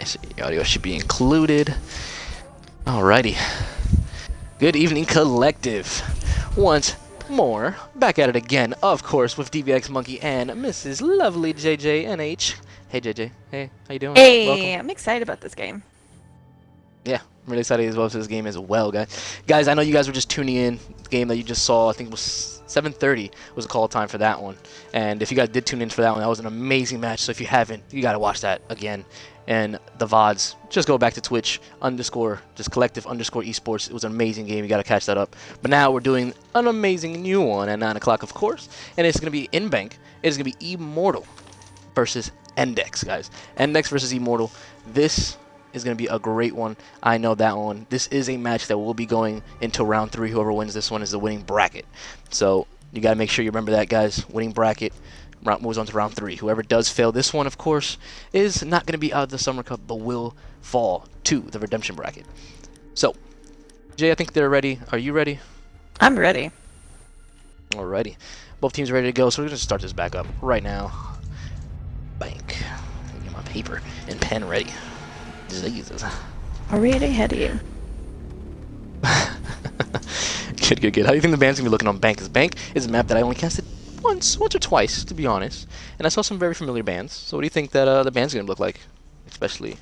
so your audio should be included. Alrighty. Good evening, collective. Once more, back at it again, of course, with DVX Monkey and Mrs. Lovely JJNH. Hey JJ, hey, how you doing? Hey, Welcome. I'm excited about this game. Yeah, I'm really excited as well for this game as well, guys. Guys, I know you guys were just tuning in. The game that you just saw, I think it was 7:30 was the call time for that one. And if you guys did tune in for that one, that was an amazing match. So if you haven't, you got to watch that again. And the VODs, just go back to Twitch just collective eSports. It was an amazing game. You got to catch that up. But now we're doing an amazing new one at 9 o'clock, of course. And it's going to be in bank. It's going to be Immortal versus Endex, guys. Endex versus Immortal. This is going to be a great one. I know that one. This is a match that will be going into round 3. Whoever wins this one is the winning bracket. So you got to make sure you remember that, guys. Winning bracket moves on to round 3. Whoever does fail this one, of course, is not going to be out of the Summer Cup, but will fall to the redemption bracket. So, Jay, I think they're ready. Are you ready? I'm ready. Alrighty. Both teams are ready to go, so we're going to start this back up right now. Bank. Get my paper and pen ready. Jesus. Already ahead of you. Good. How do you think the band's going to be looking on Bank? Because Bank is a map that I only casted once or twice, to be honest. And I saw some very familiar bands. So what do you think that the band's going to look like? Especially...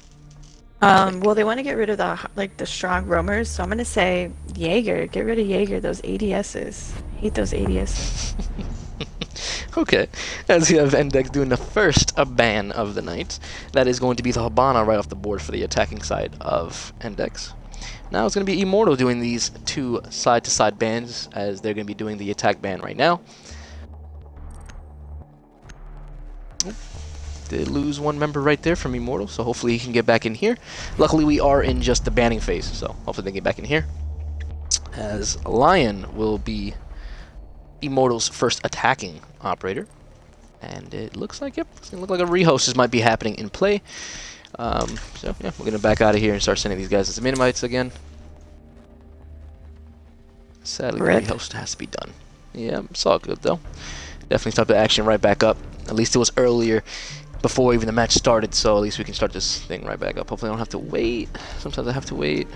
Well, they want to get rid of the strong roamers, so I'm going to say Jaeger. Get rid of Jaeger, those ADSs. Hate those ADSs. Okay, as you have Endex doing the first ban of the night. That is going to be the Habana right off the board for the attacking side of Endex. Now it's going to be Immortal doing these 2 side-to-side bans, as they're going to be doing the attack ban right now. Did lose one member right there from Immortal, so hopefully he can get back in here. Luckily we are in just the banning phase, so hopefully they get back in here. As Lion will be Immortal's first attacking operator. And it looks like, yep, it's going to look like a rehost might be happening in play. So yeah, we're going to back out of here and start sending these guys as minimites again. Sadly, the rehost has to be done. Yeah, it's all good though. Definitely start the action right back up. At least it was earlier, before even the match started, so at least we can start this thing right back up. Hopefully I don't have to wait. Sometimes I have to wait.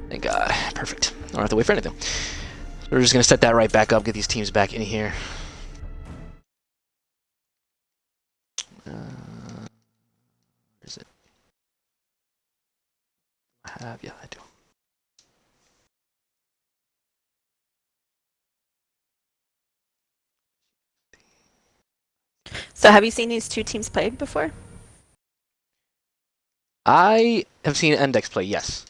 Thank God. Perfect. I don't have to wait for anything. So we're just going to set that right back up, get these teams back in here. Where is it? Yeah, I do. So have you seen these 2 teams play before? I have seen Endex play, yes.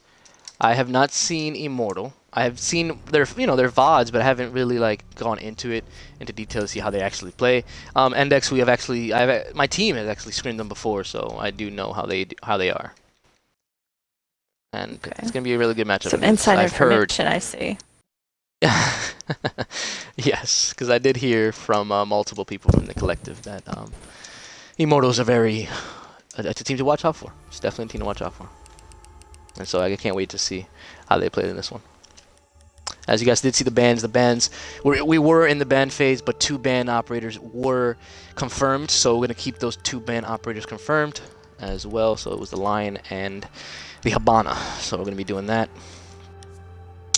I have not seen Immortal. I have seen their VODs, but I haven't really gone into detail to see how they actually play. Endex, my team has actually screened them before, so I do know how they are. And it's gonna be a really good matchup. Some inside information, I see. Yes, because I did hear from multiple people from the collective that Immortal is it's a team to watch out for. It's definitely a team to watch out for. And so I can't wait to see how they played in this one. As you guys did see the bans we were in the ban phase, but 2 ban operators were confirmed. So we're going to keep those 2 ban operators confirmed as well. So it was the Lion and the Habana. So we're going to be doing that.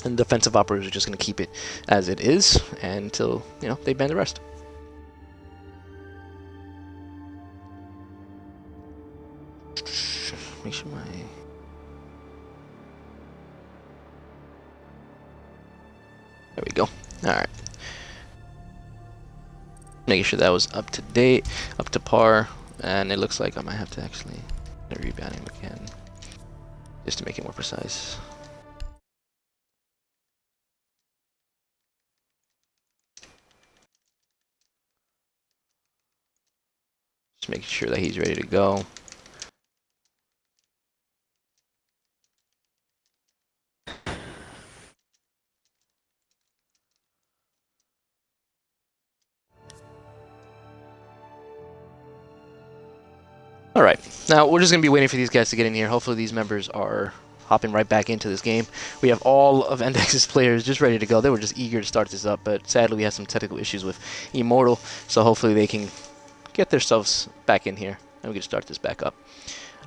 And defensive operators are just going to keep it as it is until, they ban the rest. Make sure There we go. Alright. Making sure that was up to date, up to par, and it looks like I might have to actually rebound him again, just to make it more precise. Just making sure that he's ready to go. Alright, now we're just going to be waiting for these guys to get in here. Hopefully these members are hopping right back into this game. We have all of Endex's players just ready to go. They were just eager to start this up, but sadly we had some technical issues with Immortal, so hopefully they can get themselves back in here and we can start this back up.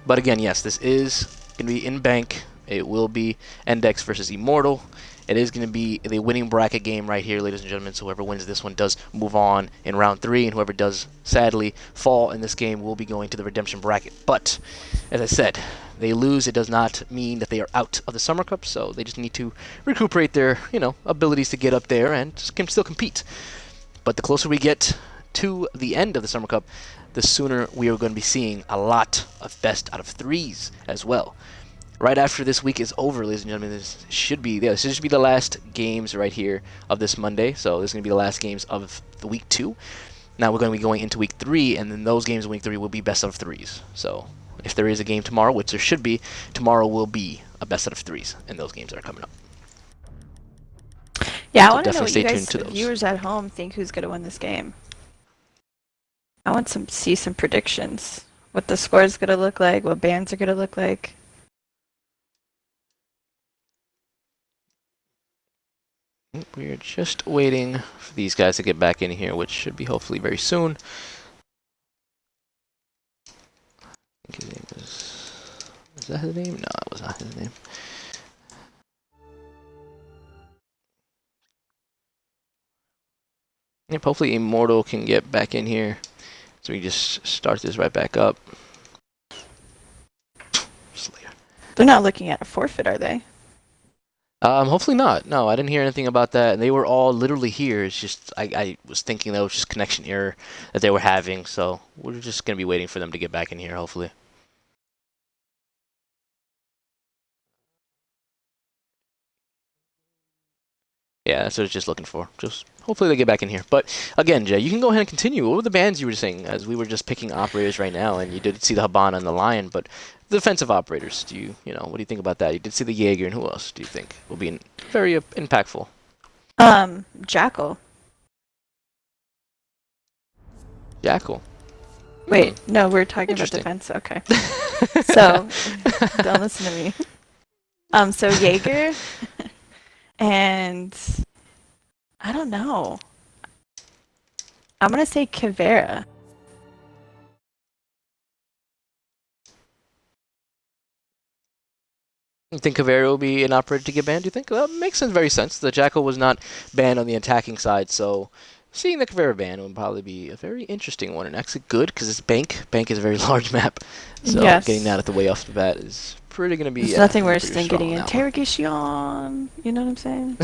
But again, yes, this is going to be in bank. It will be Endex versus Immortal. It is going to be the winning bracket game right here, ladies and gentlemen. So whoever wins this one does move on in round 3, and whoever does, sadly, fall in this game will be going to the redemption bracket. But, as I said, they lose. It does not mean that they are out of the Summer Cup, so they just need to recuperate their, abilities to get up there and can still compete. But the closer we get to the end of the Summer Cup, the sooner we are going to be seeing a lot of best out of 3s as well. Right after this week is over, ladies and gentlemen, this should be the last games right here of this Monday. So this is going to be the last games of the week 2. Now we're going to be going into week 3, and then those games in week 3 will be best out of 3s. So if there is a game tomorrow, which there should be, tomorrow will be a best out of 3s, and those games are coming up. Yeah, so I want to know what you guys, to viewers at home, think who's going to win this game. I want to see some predictions. What the score is going to look like, what bands are going to look like. We're just waiting for these guys to get back in here, which should be hopefully very soon. I think his name is that his name? No, it was not his name. Yep, hopefully Immortal can get back in here. So we just start this right back up. Slayer. They're not looking at a forfeit, are they? Hopefully not. No, I didn't hear anything about that. They were all literally here. It's just I was thinking that was just connection error that they were having. So we're just gonna be waiting for them to get back in here, hopefully. Yeah, that's what I was just looking for. Just hopefully they get back in here. But again, Jay, you can go ahead and continue. What were the bands you were saying? As we were just picking operators right now, and you did see the Habana and the Lion, but the defensive operators, what do you think about that? You did see the Jaeger, and who else do you think will be very impactful? Jackal. Jackal. Wait, no, we're talking about defense. Okay. So, don't listen to me. So Jaeger, and I don't know. I'm gonna say Caveira. You think Caveira will be an operator to get banned, do you think? Well, it makes very sense. The Jackal was not banned on the attacking side, so seeing the Caveira ban would probably be a very interesting one, and actually good, because it's Bank. Bank is a very large map, so getting that at the way off the bat is pretty going to be... There's nothing worse than getting interrogation, you know what I'm saying?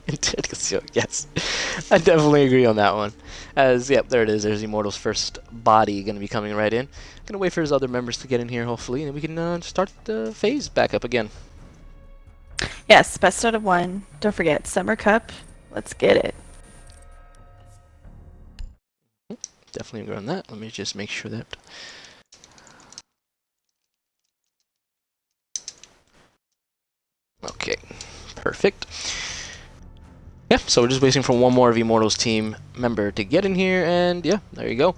Interrogation, yes. I definitely agree on that one. As, yep, there it is. There's Immortal's first body going to be coming right in. Going to wait for his other members to get in here, hopefully, and we can start the phase back up again. Yes, best out of 1. Don't forget, Summer Cup. Let's get it. Definitely agree on that. Let me just make sure that... Okay, perfect. Yeah, so we're just waiting for one more of Immortal's team member to get in here, and yeah, there you go.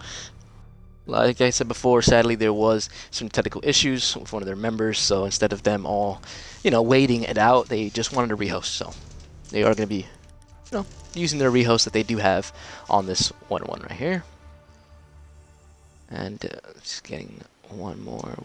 Like I said before, sadly there was some technical issues with one of their members, so instead of them all, waiting it out, they just wanted to rehost. So they are going to be, using their rehost that they do have on this 1-1 right here. And just getting one more.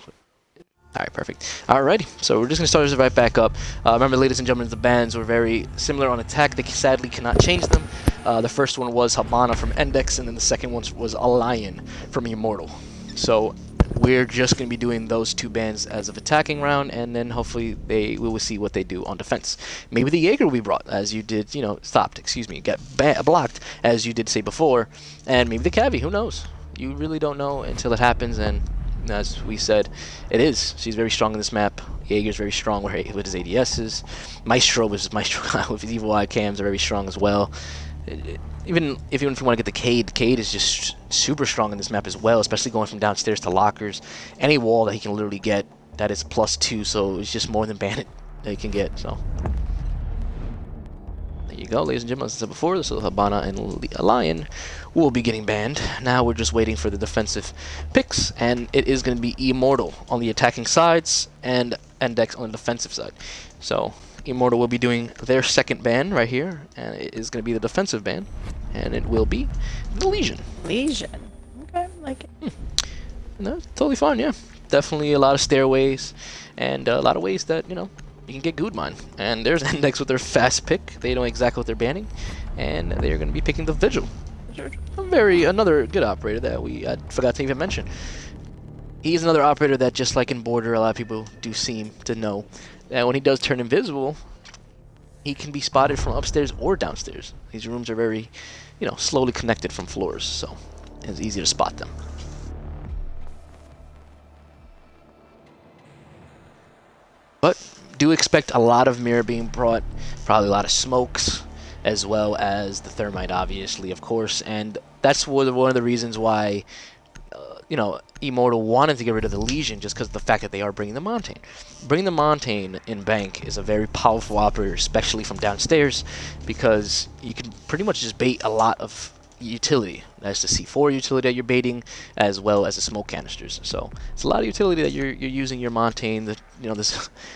Alright, perfect. Alrighty, so we're just going to start this right back up. Remember, ladies and gentlemen, the bans were very similar on attack. They sadly cannot change them. The first one was Habana from Endex, and then the second one was a Lion from Immortal. So we're just going to be doing those 2 bans as of attacking round, and then hopefully we will see what they do on defense. Maybe the Jaeger will be brought, as you did, get blocked, as you did say before, and maybe the Cavi, who knows? You really don't know until it happens, and as we said, it is. She's very strong in this map. Jaeger's very strong with his ADSs. Maestro with his evil eye cams are very strong as well. Even if you want to get the Cade is just super strong in this map as well, especially going from downstairs to lockers. Any wall that he can literally get, that is +2, so it's just more than Bandit that he can get. So there you go, ladies and gentlemen. As I said before, so Habana and Lion will be getting banned. Now we're just waiting for the defensive picks, and it is going to be Immortal on the attacking sides and Endex on the defensive side. So Immortal will be doing their second ban right here, and it is going to be the defensive ban, and it will be the Legion. Legion. Okay, like it. No, totally fine, yeah. definitely a lot of stairways and a lot of ways that, you can get good mine. And there's Endex with their fast pick. They know exactly what they're banning, and they're going to be picking the Vigil. Another good operator that I forgot to even mention. He's another operator that, just like in Border, a lot of people do seem to know that when he does turn invisible, he can be spotted from upstairs or downstairs. These rooms are very, slowly connected from floors, so it's easy to spot them. But do expect a lot of mirror being brought, probably a lot of smokes, as well as the thermite, obviously, of course, and that's one of the reasons why Immortal wanted to get rid of the Legion, just because of the fact that they are bringing the Montane. Bringing the Montane in Bank is a very powerful operator, especially from downstairs, because you can pretty much just bait a lot of utility. That's the C4 utility that you're baiting, as well as the smoke canisters. So it's a lot of utility that you're using your Montane,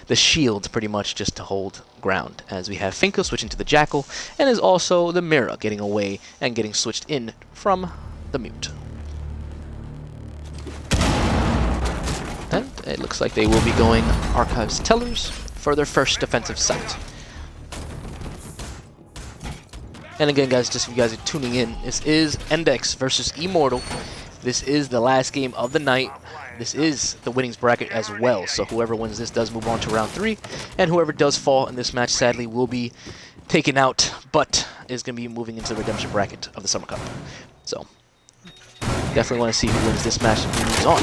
the shield, pretty much just to hold ground. As we have Finko switching to the Jackal, and is also the Mira getting away and getting switched in from the Mute. And it looks like they will be going Archives Tellers for their first defensive site. And again, guys, just if you guys are tuning in, this is Endex versus Immortal. This is the last game of the night. This is the winnings bracket as well, so whoever wins this does move on to round 3, and whoever does fall in this match, sadly, will be taken out, but is going to be moving into the redemption bracket of the Summer Cup. So, definitely want to see who wins this match and who moves on.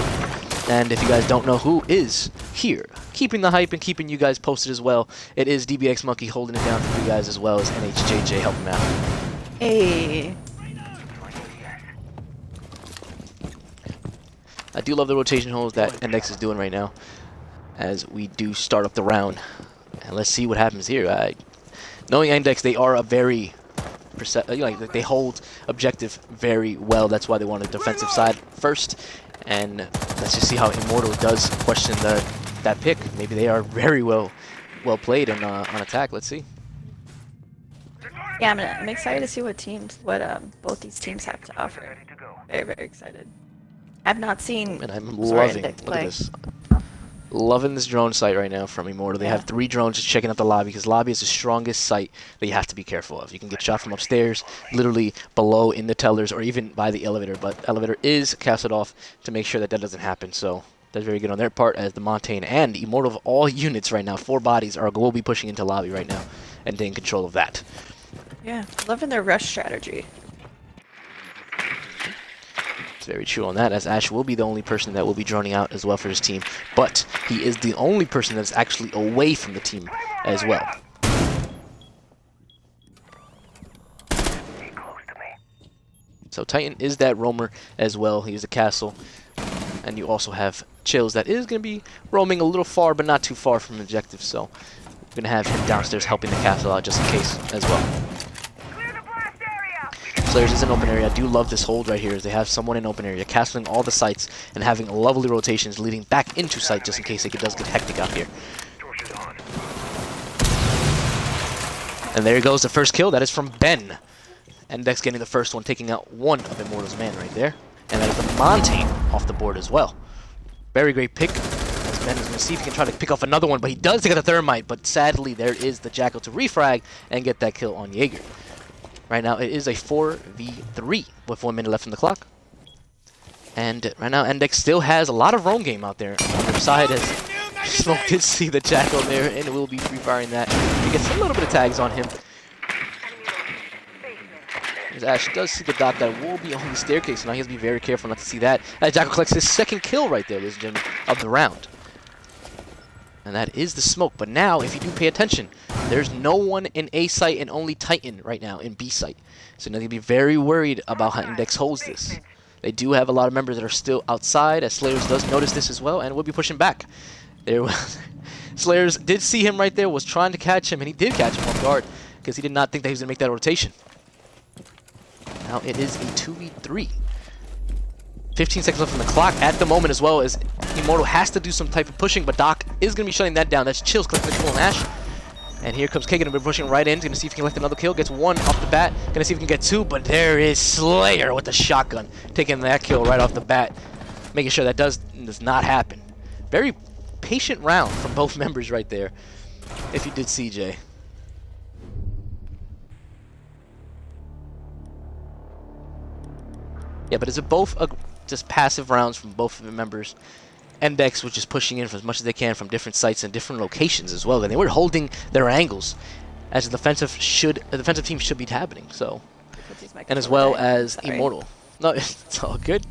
And if you guys don't know who is here, keeping the hype and keeping you guys posted as well, it is DBX Monkey holding it down for you guys, as well as NHJJ helping out. Hey. I do love the rotation holds that Endex is doing right now, as we do start up the round. And let's see what happens here. Knowing Endex, they are a very they hold objective very well. That's why they want a defensive side first. And let's just see how Immortal does question that pick. Maybe they are very well played and on attack. Let's see. Yeah, I'm excited to see what both these teams have to offer. Very, very excited. I've not seen. And I'm loving. Look at this. Loving this drone site right now from Immortal. They have 3 drones just checking out the lobby, because lobby is the strongest site that you have to be careful of. You can get shot from upstairs, literally below in the tellers, or even by the elevator. But elevator is casted off to make sure that doesn't happen. So that's very good on their part, as the Montane and Immortal of all units right now, 4 bodies, will be pushing into lobby right now and taking control of that. Yeah, loving their rush strategy. Very true on that, as Ash will be the only person that will be droning out as well for his team, but he is the only person that's actually away from the team as well. So Titan is that roamer as well. He is a castle, and you also have Chills that is going to be roaming a little far, but not too far from objective, so we're going to have him downstairs helping the castle out just in case as well. Slayers is in open area. I do love this hold right here, as they have someone in open area, castling all the sites and having lovely rotations leading back into site just in case it does get hectic out here. And there goes the first kill. That is from Ben. Endex getting the first one, taking out one of Immortal's man right there. And that is the Montane off the board as well. Very great pick, as Ben is going to see if he can try to pick off another one, but he does take out the thermite, but sadly there is the Jackal to refrag and get that kill on Jaeger. Right now, it is a 4v3 with 1 minute left on the clock. And right now, Endex still has a lot of roam game out there on their side, as Smoke did see the Jackal there and will be refiring that. He gets a little bit of tags on him. As Ash does see the dot that will be on the staircase, so now he has to be very careful not to see that. Jackal collects his second kill right there, ladies and gentlemen, of the round. And that is the smoke. But now, if you do pay attention, there's no one in A site and only Titan right now in B site. So now they'll be very worried about how Endex holds this. They do have a lot of members that are still outside, as Slayers does notice this as well, and will be pushing back. There was Slayers did see him right there, was trying to catch him, and he did catch him off guard, because he did not think that he was going to make that rotation. Now it is a 2v3. 15 seconds left on the clock at the moment, as well as Immortal has to do some type of pushing, but Doc is going to be shutting that down. That's Chills collecting the kill on Ash. And here comes Kagan, been pushing right in. Going to see if he can collect another kill. Gets 1 off the bat. Going to see if he can get 2, but there is Slayer with the shotgun, taking that kill right off the bat, making sure that does not happen. Very patient round from both members right there, if you did CJ. Yeah, but it's both just passive rounds from both of the members. Endex was just pushing in for as much as they can from different sites and different locations as well, and they were holding their angles, as the defensive team should be happening. So, and as well as Immortal. No, it's all good.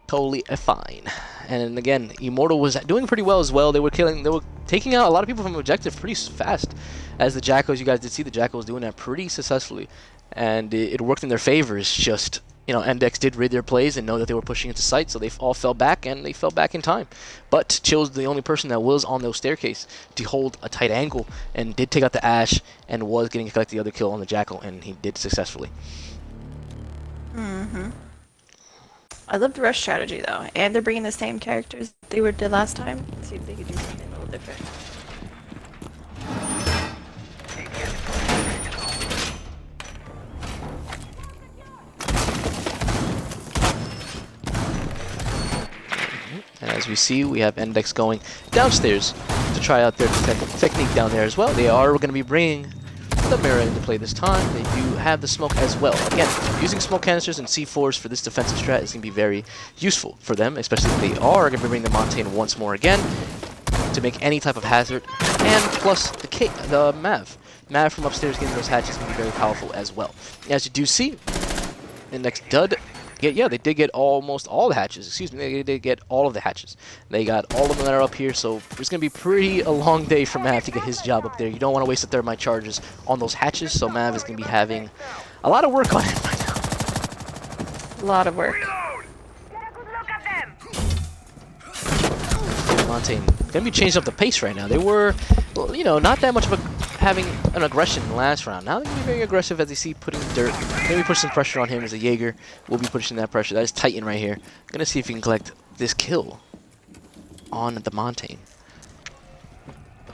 Totally fine. And again, Immortal was doing pretty well as well. They were taking out a lot of people from objective pretty fast. As the Jackals, you guys did see, the Jackals doing that pretty successfully, and it worked in their favor. It's just, you know, Endex did read their plays and know that they were pushing into sight, so they all fell back, and they fell back in time. But Chill's the only person that was on those staircase to hold a tight angle, and did take out the Ash, and was getting to collect the other kill on the Jackal, and he did successfully. I love the rush strategy though, and they're bringing the same characters they did last time. Let's see if they could do something a little different. And as we see, we have Endex going downstairs to try out their technique down there as well. They are going to be bringing the mirror into play this time. They do have the smoke as well. Again, using smoke canisters and C4s for this defensive strat is going to be very useful for them, especially if they are going to bring the Montaigne once more again to make any type of hazard. And plus the Mav. Mav from upstairs getting those hatches is going to be very powerful as well. As you do see, Endex they did get almost all the hatches. Excuse me, they did get all of the hatches. They got all of them that are up here, so it's going to be a long day for Mav to get his job up there. You don't want to waste the thermite charges on those hatches, so Mav is going to be having a lot of work on him right now. A lot of work. Montaigne going to be changing up the pace right now. They were, well, you know, not that much of having an aggression in the last round. Now they're going to be very aggressive as they see putting dirt. Maybe put some pressure on him as a Jaeger. Will be pushing that pressure. That is Titan right here. Going to see if he can collect this kill on the Montaigne.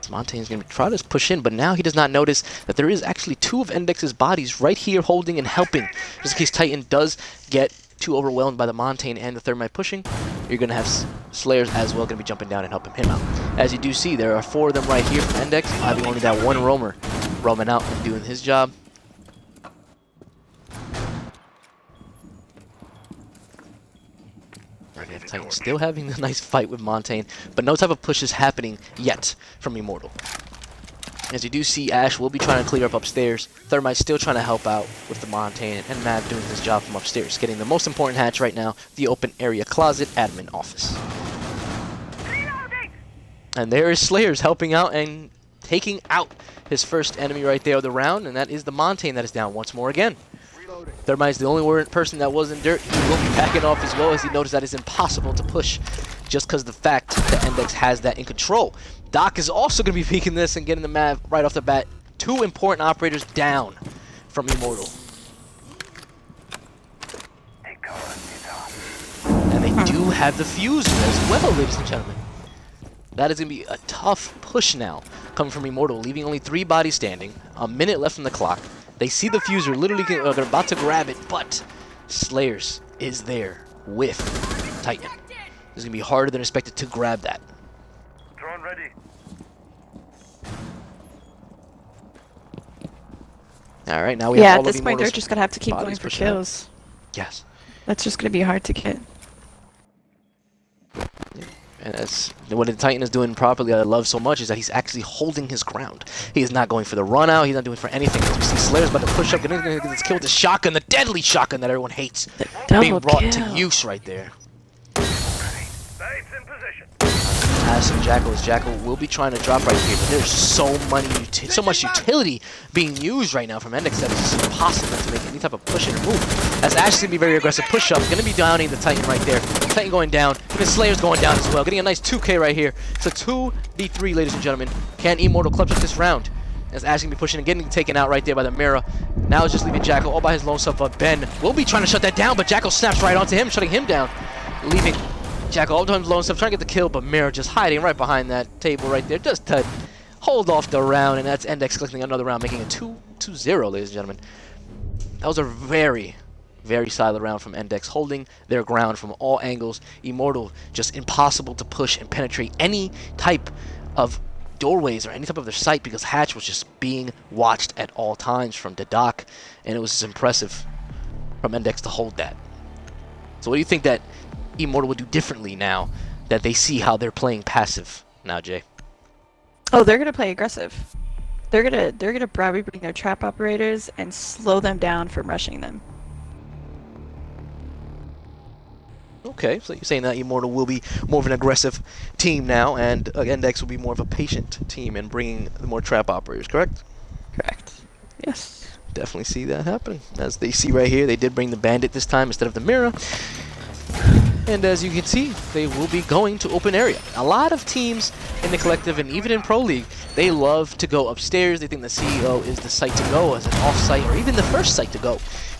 Montaigne's going to try to push in, but now he does not notice that there is actually two of Endex's bodies right here holding and helping. Just in case Titan does get too overwhelmed by the Montaigne and the Thermite pushing, you're going to have Slayers as well going to be jumping down and helping him out. As you do see, there are 4 of them right here from Endex, having only that one roamer roaming out and doing his job. Right, we have Titan still having a nice fight with Montaigne, but no type of push is happening yet from Immortal. As you do see, Ash will be trying to clear up upstairs. Thermite still trying to help out with the Montaigne, and Mav doing his job from upstairs, getting the most important hatch right now, the open area closet admin office. And there is Slayers helping out and taking out his first enemy right there of the round, and that is the Montaigne that is down once more again. Thermite's the only person that was in dirt. He will be backing off as well, as he noticed that it's impossible to push just because of the fact that Endex has that in control. Doc is also going to be peeking this and getting the Mav right off the bat. 2 important operators down from Immortal. And they do have the fuser as well, ladies and gentlemen. That is going to be a tough push now coming from Immortal, leaving only 3 bodies standing. A minute left on the clock. They see the fuser, literally they're about to grab it, but Slayers is there with Titan. It's going to be harder than expected to grab that. Drone ready. All right, now we have all at this of point they're Immortal's just going to have to keep going bodies for pushing out. kills. Yes. That's just going to be hard to get. And that's what the Titan is doing properly, I love so much, is that he's actually holding his ground. He is not going for the run out, he's not doing it for anything. As we see Slayer's about to push up, going to get this kill with the shotgun, the deadly shotgun that everyone hates. Being brought to use right there. Base in position. Some Jackals. Jackal will be trying to drop right here, but there's so much utility being used right now from Endex that it's just impossible to make any type of push and move. As Ash is going to be very aggressive push up, going to be downing the Titan right there. Titan going down, even Slayer's going down as well, getting a nice 2K right here. It's a 2v3, ladies and gentlemen. Can Immortal clutch up this round? As Ash going to be pushing and getting taken out right there by the Mira. Now it's just leaving Jackal all by his lone self, but Ben will be trying to shut that down, but Jackal snaps right onto him, shutting him down, leaving Jackal all the time lone self, trying to get the kill, but Mira just hiding right behind that table right there, just to hold off the round, and that's Endex collecting another round, making it 2-0, ladies and gentlemen. That was a very Very solid round from Endex, holding their ground from all angles. Immortal, just impossible to push and penetrate any type of doorways or any type of their sight because Hatch was just being watched at all times from Dadak, and it was just impressive from Endex to hold that. So what do you think that Immortal would do differently now that they see how they're playing passive now, Jay? Oh, they're gonna play aggressive. They're gonna probably bring their trap operators and slow them down from rushing them. Okay, so you're saying that Immortal will be more of an aggressive team now, and Endex will be more of a patient team and bringing the more trap operators, correct? Correct. Yes. Definitely see that happening. As they see right here, they did bring the Bandit this time instead of the Mira. And as you can see, they will be going to open area. A lot of teams in the collective and even in Pro League, they love to go upstairs. They think the CEO is the site to go as an off-site or even the first site to go.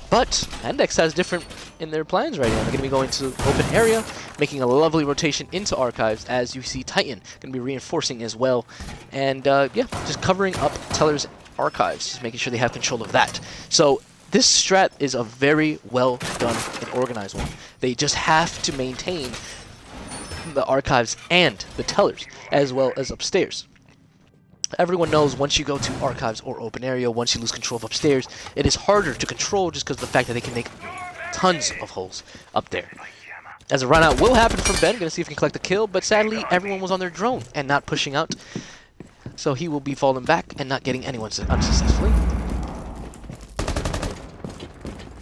But Endex has different in their plans right now. They're going to be going to open area, making a lovely rotation into Archives as you see Titan going to be reinforcing as well. And yeah, just covering up Teller's Archives, just making sure they have control of that. So this strat is a very well done and organized one. They just have to maintain the Archives and the Tellers as well as upstairs. Everyone knows once you go to Archives or open area, once you lose control of upstairs, it is harder to control just because of the fact that they can make tons of holes up there. As a run out will happen from Ben, gonna see if he can collect the kill, but sadly everyone was on their drone and not pushing out. So he will be falling back and not getting anyone unsuccessfully.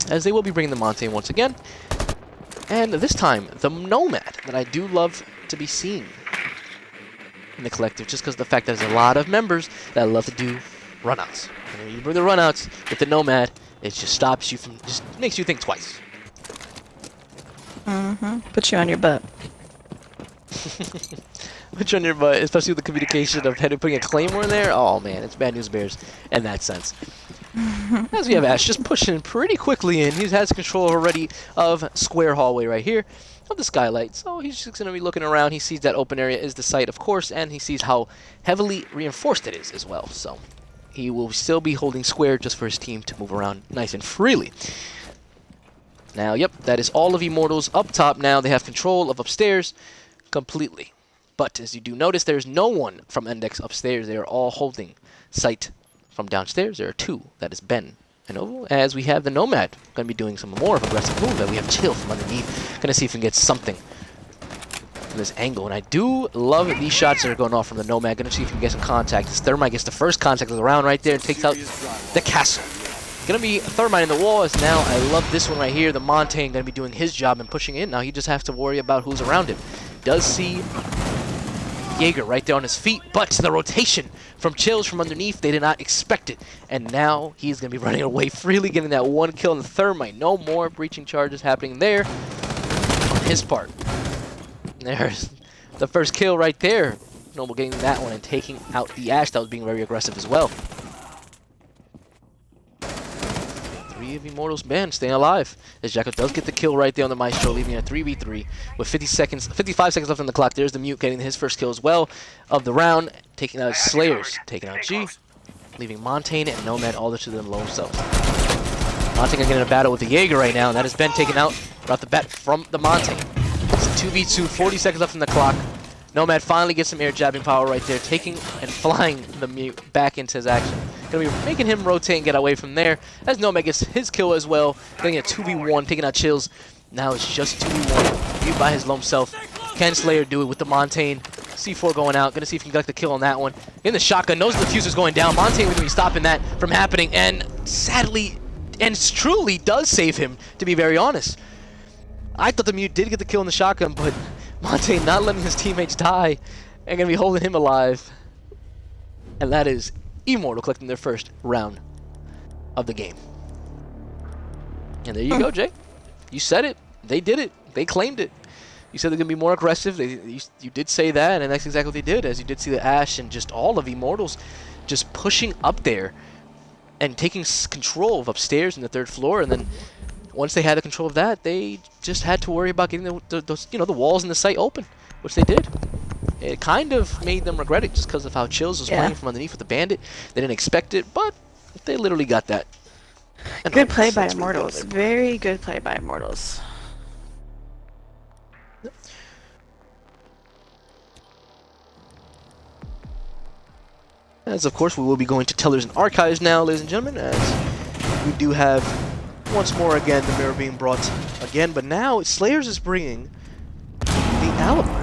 As they will be bringing the Montaigne once again. And this time, the Nomad that I do love to be seeing in the collective, just because of the fact that there's a lot of members that love to do runouts. And when you bring the runouts with the Nomad, it just stops you from, just makes you think twice. Put you on your butt. Put you on your butt, especially with the communication of putting a Claymore in there. Oh man, it's bad news bears in that sense. As we have Ash just pushing pretty quickly in. He has control already of square hallway right here of the skylight. So he's just going to be looking around. He sees that open area is the site, of course, and he sees how heavily reinforced it is as well. So he will still be holding square just for his team to move around nice and freely. Now, yep, that is all of Immortals up top now. They have control of upstairs completely. But as you do notice, there's no one from Endex upstairs. They are all holding site from downstairs. There are two. That is Ben and Ovo. As we have the Nomad going to be doing some more of aggressive move. That we have Chill from underneath. Going to see if we can get something from this angle. And I do love these shots that are going off from the Nomad. Going to see if we can get some contact. This Thermite gets the first contact of the round right there and takes out the castle. Going to be Thermite in the wall as now I love this one right here. The Montaigne going to be doing his job and pushing in. Now he just has to worry about who's around him. Does see Jaeger right there on his feet, but the rotation from Chills from underneath, they did not expect it. And now he's going to be running away freely, getting that one kill in the Thermite. No more breaching charges happening there on his part. There's the first kill right there. Noble getting that one and taking out the Ash that was being very aggressive as well. Three of Immortals banned, staying alive. As Jacko does get the kill right there on the Maestro, leaving a 3v3 with 55 seconds left on the clock. There's the Mute getting his first kill as well of the round, taking out Slayers, taking out G, leaving Montaigne and Nomad all to them lone selves. Montaigne getting in a battle with the Jaeger right now, and that has been taken out right off the bat from the Montaigne. It's a 2v2, 40 seconds left on the clock. Nomad finally gets some air jabbing power right there, taking and flying the Mute back into his action. Gonna be making him rotate and get away from there, as Nomad gets his kill as well, getting a 2v1, taking out Chills. Now it's just 2v1, Mute by his lone self. Can Slayer do it with the Montaigne? C4 going out, gonna see if he can collect the kill on that one. In the shotgun, knows the diffuser's going down. Montaigne will be stopping that from happening, and sadly, and truly does save him, to be very honest. I thought the Mute did get the kill in the shotgun, but Montaigne not letting his teammates die and gonna be holding him alive. And that is Immortal collecting their first round of the game. And there you go, Jay. You said it. They did it. They claimed it. You said they're going to be more aggressive. You did say that, and that's exactly what they did. As you did see the Ash and just all of Immortals just pushing up there and taking control of upstairs in the third floor. And then once they had the control of that, they just had to worry about getting the walls in the site open, which they did. It kind of made them regret it just because of how Chills was playing from underneath with the Bandit. They didn't expect it, but they literally got that And Good play by that's really good Immortals. play. Very good play by Immortals. As of course we will be going to Tellers and Archives now, ladies and gentlemen, as we do have once more again the mirror being brought again, but now Slayers is bringing the alibi.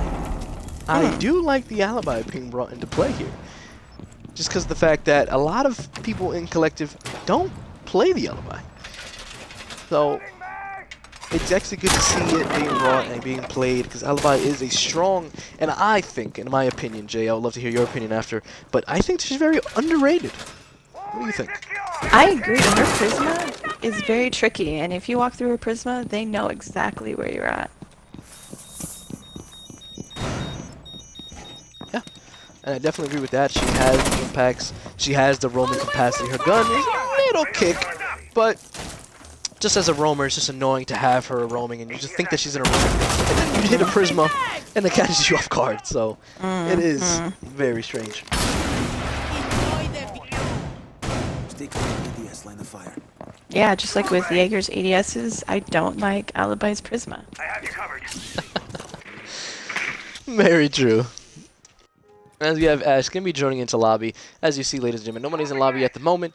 I do like the alibi being brought into play here. Just because of the fact that a lot of people in Collective don't play the alibi. So it's actually good to see it being brought and being played, because alibi is a strong, and I think, in my opinion, Jay, I would love to hear your opinion after, but I think she's very underrated. What do you think? I agree. Her Prisma is very tricky, and if you walk through her Prisma, they know exactly where you're at. Yeah, and I definitely agree with that. She has the impacts, she has the roaming capacity. Her gun is a little kick, but just as a roamer, it's just annoying to have her roaming, and you just think that she's in a roam, and then you hit a Prisma, and it catches you off guard, so it is very strange. Yeah, just like with Jaeger's ADSs, I don't like Alibi's Prisma. I have you covered. Very true. As we have Ash going to be joining into lobby. As you see, ladies and gentlemen, nobody's in lobby at the moment.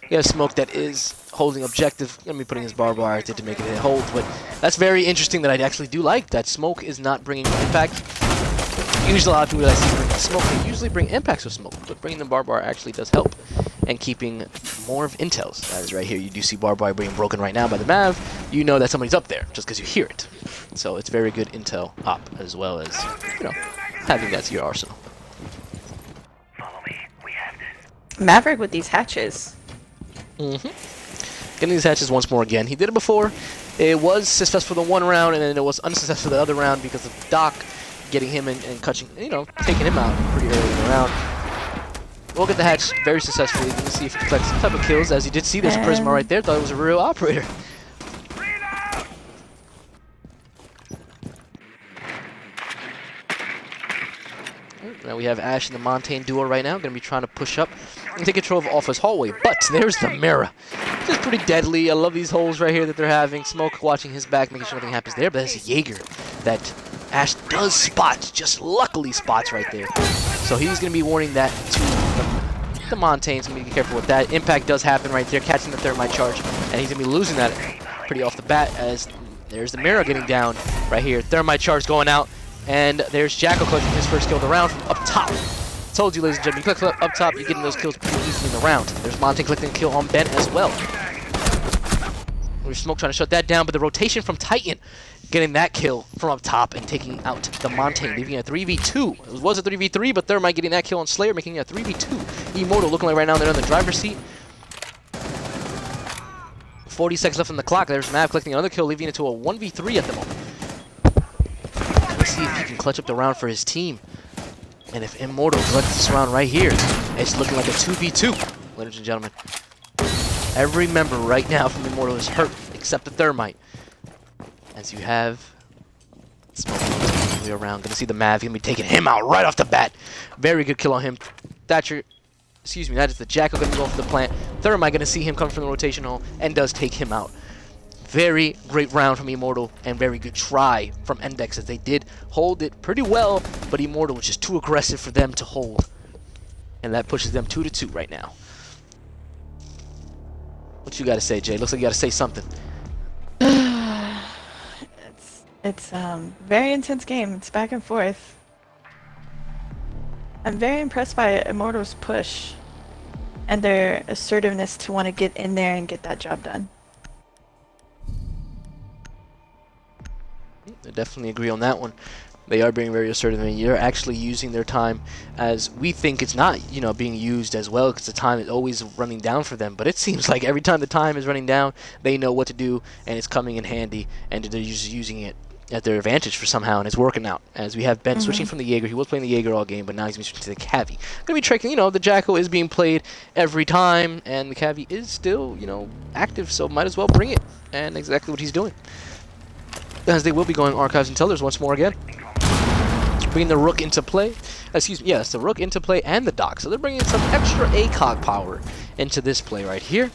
We have Smoke that is holding objective. Going to be putting his barbed wire to make it hit hold. But that's very interesting that I actually do like that Smoke is not bringing impact. Usually a lot of people that I see bring Smoke, they usually bring impacts with Smoke. But bringing the barbed wire actually does help. And keeping more of intels. As right here, you do see barbed wire being broken right now by the Mav. You know that somebody's up there just because you hear it. So it's very good intel up, as well as, you know, having that to your arsenal. Maverick with these hatches. Getting these hatches once more again. He did it before. It was successful the one round, and then it was unsuccessful the other round because of Doc getting him and catching, you know, taking him out pretty early in the round. We'll get the hatch very successfully. Let's see if he collects some type of kills. As you did see, there's a Prisma right there. Thought it was a real operator. Now we have Ash and the Montaigne duo right now. Going to be trying to push up and take control of Alpha's hallway. But there's the mirror. This is pretty deadly. I love these holes right here that they're having. Smoke watching his back, making sure nothing happens there. But that's a Jaeger that Ash does spot. Just luckily spots right there. So he's going to be warning that to the Montaigne's. Going to be careful with that. Impact does happen right there, catching the thermite charge. And he's going to be losing that pretty off the bat, as there's the mirror getting down right here. Thermite charge going out. And there's Jackal collecting his first kill of the round from up top. Told you, ladies and gentlemen, you click up top, you're getting those kills pretty easily in the round. There's Montaigne collecting a kill on Ben as well. There's Smoke trying to shut that down, but the rotation from Titan getting that kill from up top and taking out the Montaigne, leaving a 3v2. It was a 3v3, but Thermite getting that kill on Slayer, making it a 3v2. Immortal looking like right now they're in the driver's seat. 40 seconds left on the clock. There's Mav collecting another kill, leaving it to a 1v3 at the moment. Let's see if he can clutch up the round for his team. And if Immortal collects this round right here, it's looking like a 2v2, ladies and gentlemen. Every member right now from Immortal is hurt, except the Thermite. As you have Smoke all the way around. Gonna see the Mav, gonna be taking him out right off the bat. Very good kill on him. Thatcher, excuse me, that is the Jackal gonna go for the plant. Thermite gonna see him come from the rotation hole and does take him out. Very great round from Immortal, and very good try from Endex, as they did hold it pretty well, but Immortal was just too aggressive for them to hold. And that pushes them 2-2 right now. What you got to say, Jay? Looks like you got to say something. It's very intense game. It's back and forth. I'm very impressed by Immortal's push and their assertiveness to want to get in there and get that job done. I definitely agree on that one. They are being very assertive, and you're actually using their time as we think it's not, you know, being used as well, because the time is always running down for them. But it seems like every time the time is running down, they know what to do, and it's coming in handy, and they're just using it at their advantage for somehow, and it's working out. As we have Ben switching from the Jaeger. He was playing the Jaeger all game, but now he's switching to the Cavi. Gonna be tricking, you know, the Jackal is being played every time, and the Cavi is still, you know, active, so might as well bring it. And exactly what he's doing. As they will be going Archives and Tellers once more again. Bringing the Rook into play. Excuse me, yes, the Rook into play and the Dock. So they're bringing some extra ACOG power into this play right here.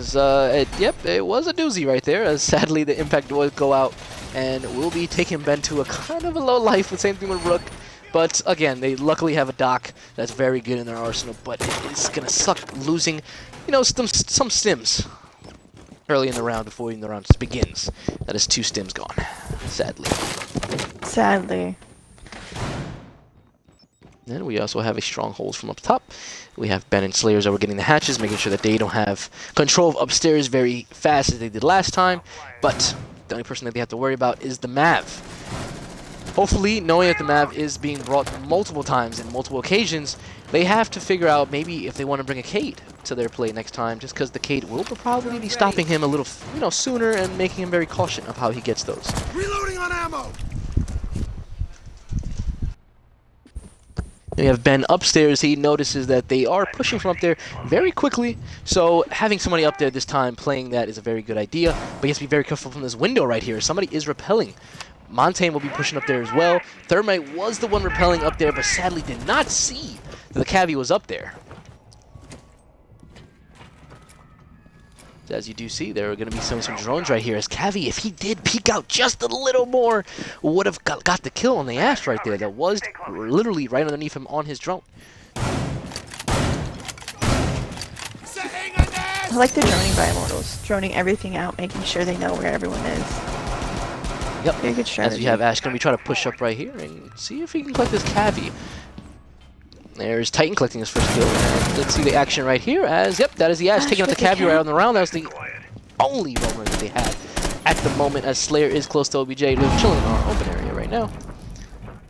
As, yep, it was a doozy right there, as sadly the impact would go out, and we'll be taking Ben to a kind of a low life. The same thing with Rook. But again, they luckily have a Doc that's very good in their arsenal, but it's going to suck losing, you know, some stims early in the round before even the round begins. That is 2 stims gone, sadly. Sadly. And we also have a stronghold from up top. We have Ben and Slayers that were getting the hatches, making sure that they don't have control of upstairs very fast as they did last time. But the only person that they have to worry about is the Mav. Hopefully, knowing that the Mav is being brought multiple times in multiple occasions, they have to figure out maybe if they want to bring a Cade to their play next time, just because the Cade will probably be stopping him a little, you know, sooner and making him very cautious of how he gets those. Reloading on ammo. We have Ben upstairs. He notices that they are pushing from up there very quickly, so having somebody up there this time playing that is a very good idea, but he has to be very careful from this window right here. Somebody is repelling. Montaigne will be pushing up there as well. Thermite was the one repelling up there, but sadly did not see that the Cavi was up there. As you do see, there are going to be some drones right here. As Cavi, if he did peek out just a little more, would have got the kill on the Ash right there. That was literally right underneath him on his drone. I like the droning by Immortals. Droning everything out, making sure they know where everyone is. Yep. Very good strategy. As we have Ash going to be trying to push up right here and see if he can collect this Cavi. There's Titan collecting his first kill. And let's see the action right here as, yep, that is the Ash taking out the Cavi right on the round. That was the only roamer that they had at the moment, as Slayer is close to OBJ. They're chilling in our open area right now.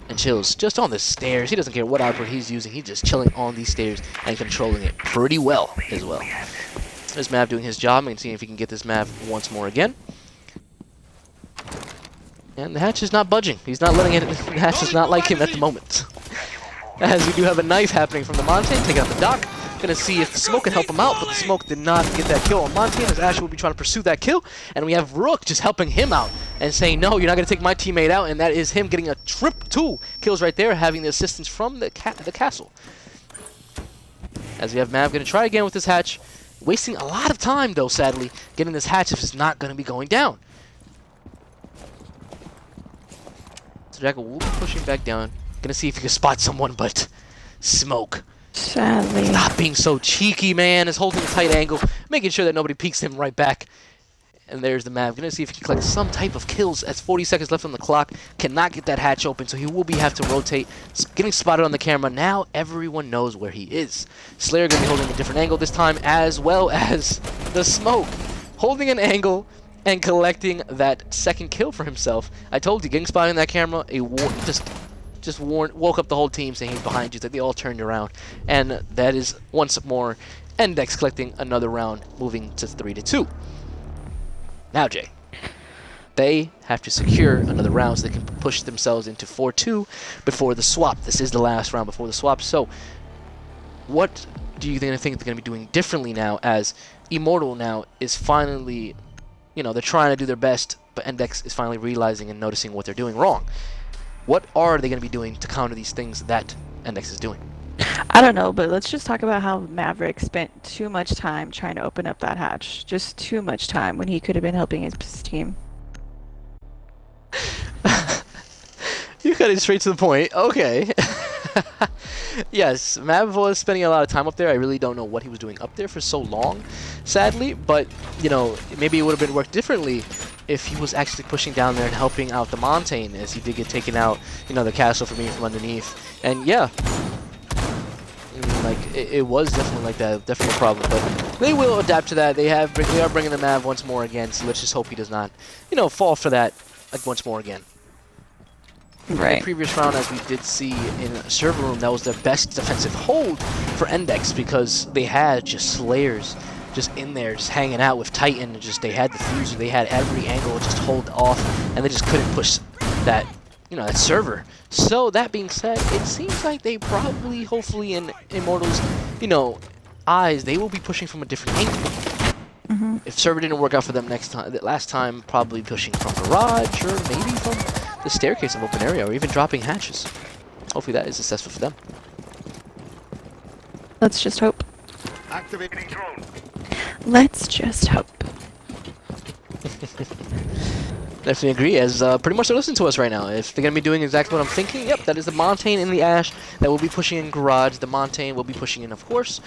And Chills just on the stairs. He doesn't care what output he's using. He's just chilling on these stairs and controlling it pretty well as well. There's Mav doing his job and seeing if he can get this Mav once more again. And the Hatch is not budging. He's not letting it. The Hatch does not like him at the moment. As we do have a knife happening from the Montaigne, taking out the Doc. Gonna see if the smoke can help him out, but the smoke did not get that kill on Montaigne, as Ash will be trying to pursue that kill. And we have Rook just helping him out and saying, no, you're not gonna take my teammate out, and that is him getting a 2 kills right there, having the assistance from the castle. As we have Mav gonna try again with this Hatch, wasting a lot of time though, sadly, getting this Hatch if it's not gonna be going down. So Jackal will be pushing back down. Gonna see if he can spot someone, but smoke. Sadly. Stop being so cheeky, man. Is holding a tight angle, making sure that nobody peeks him right back. And there's the Mav. Gonna see if he can collect some type of kills. As 40 seconds left on the clock. Cannot get that hatch open, so he will have to rotate. Getting spotted on the camera. Now everyone knows where he is. Slayer gonna be holding a different angle this time, as well as the smoke. Holding an angle and collecting that second kill for himself. I told you, getting spotted on that camera, just woke up the whole team saying he's behind you, that they all turned around. And that is once more Endex collecting another round, moving to 3-2. Now, Jay, they have to secure another round so they can push themselves into 4-2 before the swap. This is the last round before the swap. So what do you think they're going to be doing differently now, as Immortal now is finally, you know, they're trying to do their best, but Endex is finally realizing and noticing what they're doing wrong. What are they going to be doing to counter these things that Endex is doing? I don't know, but let's just talk about how Maverick spent too much time trying to open up that hatch. Just too much time when he could have been helping his team. You got it straight to the point. Okay. Yes, Mav was spending a lot of time up there. I really don't know what he was doing up there for so long, sadly. But, you know, maybe it would have been worked differently if he was actually pushing down there and helping out the Montaigne, as he did get taken out, you know, the castle from being from underneath. And yeah, I mean, like, it was definitely like that, definitely a problem. But they will adapt to that. They are bringing the Mav once more again, so let's just hope he does not, you know, fall for that like once more again. Right. In the previous round, as we did see in Server Room, that was their best defensive hold for Endex, because they had just Slayers just in there, just hanging out with Titan. Just they had the fuser, they had every angle just hold off, and they just couldn't push that, you know, that server. So that being said, it seems like they probably, hopefully, in Immortals, you know, eyes, they will be pushing from a different angle. If server didn't work out for them last time, probably pushing from garage, or maybe from the staircase of open area, or even dropping hatches. Hopefully that is successful for them. Let's just hope. Activating drone. Let's just hope. Definitely agree, as pretty much they're listening to us right now. If they're going to be doing exactly what I'm thinking, yep, that is the Montane and the Ash that will be pushing in Garage. The Montane will be pushing in, of course,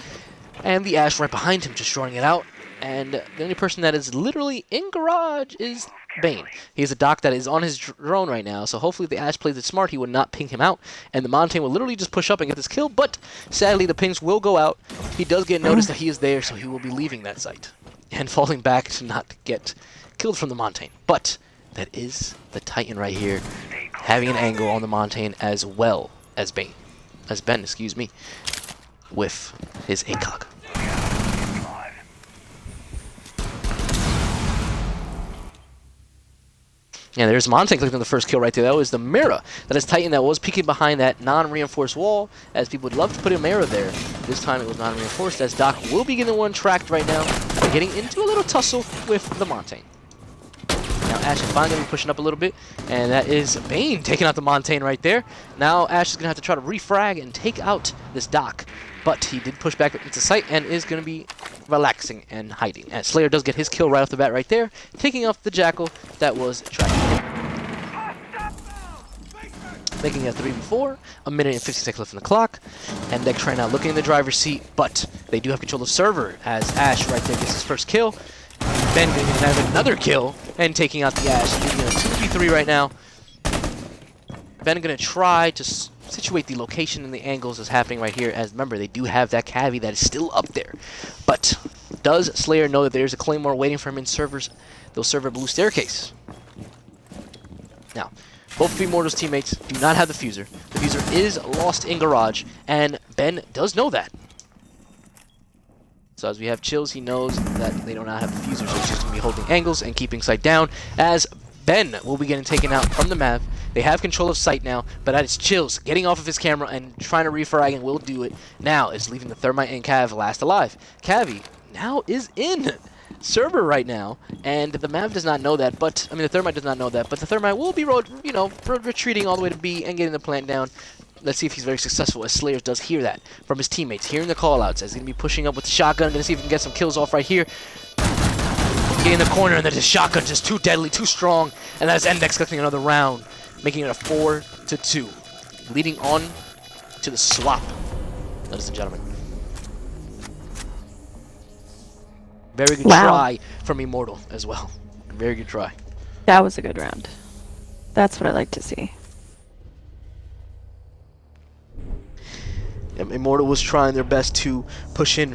and the Ash right behind him, just drawing it out. And the only person that is literally in Garage is Bane. He has a Doc that is on his drone right now, so hopefully if the Ash plays it smart, he would not ping him out, and the Montane will literally just push up and get this kill, but sadly the pings will go out. He does get noticed that he is there, so he will be leaving that site and falling back to not get killed from the Montane. But that is the Titan right here, having an angle on the Montane as well as Ben, excuse me, with his ACOG. Yeah, there's Montane clicking on the first kill right there. That was the Mira. That is Titan that was peeking behind that non-reinforced wall, as people would love to put a Mira there. This time it was non-reinforced, as Doc will be getting one tracked right now, getting into a little tussle with the Montane. Now Ash is finally going to be pushing up a little bit, and that is Bane taking out the Montane right there. Now Ash is going to have to try to refrag and take out this Doc, but he did push back into sight and is going to be relaxing and hiding. And Slayer does get his kill right off the bat right there, taking off the Jackal that was tracking him. Making it 3v4, a minute and 50 seconds left on the clock. Endex right now looking in the driver's seat, but they do have control of the server, as Ash right there gets his first kill. Ben going to have another kill and taking out the Ash, leaving a 2v3 right now. Ben going to try to situate the location and the angles that's happening right here, as remember they do have that cavi that is still up there. But does Slayer know that there's a Claymore waiting for him in servers? They'll serve a blue staircase. Now, both of Immortal's teammates do not have the Fuser. The Fuser is lost in Garage, and Ben does know that. So as we have Chills, he knows that they do not have the Fuser, so he's just going to be holding angles and keeping sight down, as Ben will be getting taken out from the map. They have control of sight now, but that is Chills getting off of his camera and trying to refrag, and will do it. Now is leaving the Thermite and Cav last alive. Cavi now is in server right now, and the Mav does not know that, but, I mean, the Thermite does not know that, but the Thermite will be, retreating all the way to B and getting the plant down. Let's see if he's very successful, as Slayer does hear that from his teammates, hearing the callouts, as he's going to be pushing up with the shotgun. Going to see if he can get some kills off right here. Getting in the corner, and then his shotgun just too deadly, too strong, and that's Endex collecting another round, making it a 4-2, leading on to the swap, ladies and gentlemen. Very good try from Immortal as well. Very good try. That was a good round. That's what I like to see. Immortal was trying their best to push in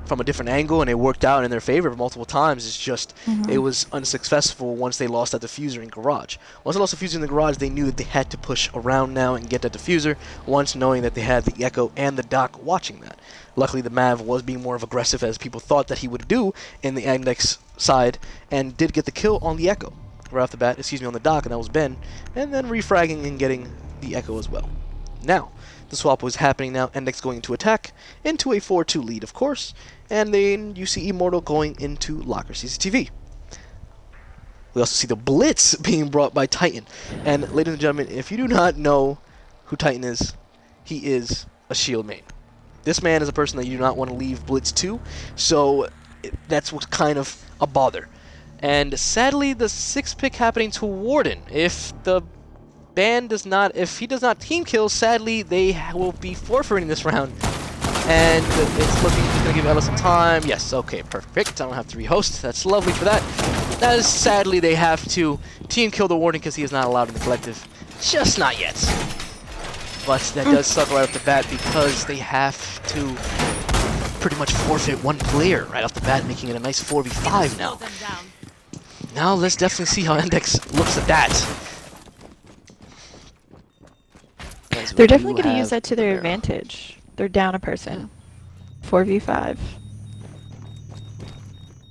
from a different angle, and it worked out in their favor multiple times. It's just it was unsuccessful once they lost that diffuser in Garage. Once they lost the diffuser in the Garage, they knew that they had to push around now and get that diffuser, once knowing that they had the Echo and the Doc watching that. Luckily, the Mav was being more of aggressive, as people thought that he would do in the Endex side, and did get the kill on the Echo right off the bat, on the Doc, and that was Ben, and then refragging and getting the Echo as well. Now, the swap was happening now, Endex going to attack, into a 4-2 lead, of course, and then you see Immortal going into Locker CCTV. We also see the Blitz being brought by Titan, and ladies and gentlemen, if you do not know who Titan is, he is a shield main. This man is a person that you do not want to leave Blitz to, so that's what's kind of a bother. And sadly, the 6th pick happening to Warden. If the Ban does not, if he does not team kill, sadly they will be forfeiting this round. And it's looking, he's going to give Ella some time. Yes, okay, perfect. I don't have to rehost. That's lovely for that. That is, sadly, they have to team kill the Warden because he is not allowed in the collective. Just not yet. But that does suck right off the bat, because they have to pretty much forfeit one player right off the bat, making it a nice 4v5 now. Now let's definitely see how Endex looks at that. They're definitely going to use that to their advantage. They're down a person. 4v5.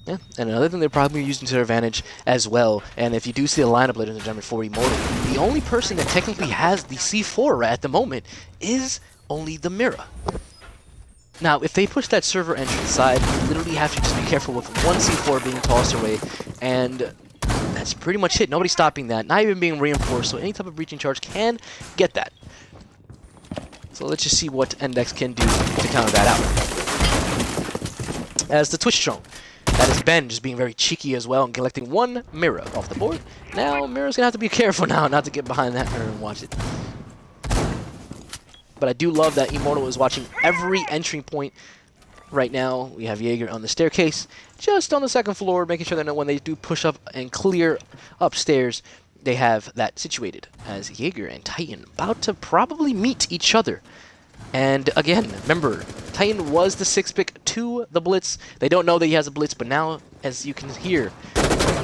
Yeah, and another thing they're probably using to their advantage as well, and if you do see the lineup, ladies and gentlemen, for Immortal, the only person that technically has the C4 at the moment is only the Mira. Now, if they push that server entrance side, you literally have to just be careful with one C4 being tossed away, and that's pretty much it. Nobody's stopping that, not even being reinforced, so any type of breaching charge can get that. So let's just see what Endex can do to counter that out. As the Twitch drone That is Ben just being very cheeky as well and collecting one mirror off the board. Now, Mirror's going to have to be careful now not to get behind that mirror and watch it. But I do love that Immortal is watching every entry point. Right now, we have Jaeger on the staircase, just on the second floor, making sure that when they do push up and clear upstairs, they have that situated. As Jaeger and Titan about to probably meet each other. And again, remember, Titan was the 6th pick to the Blitz. They don't know that he has a Blitz, but now, as you can hear,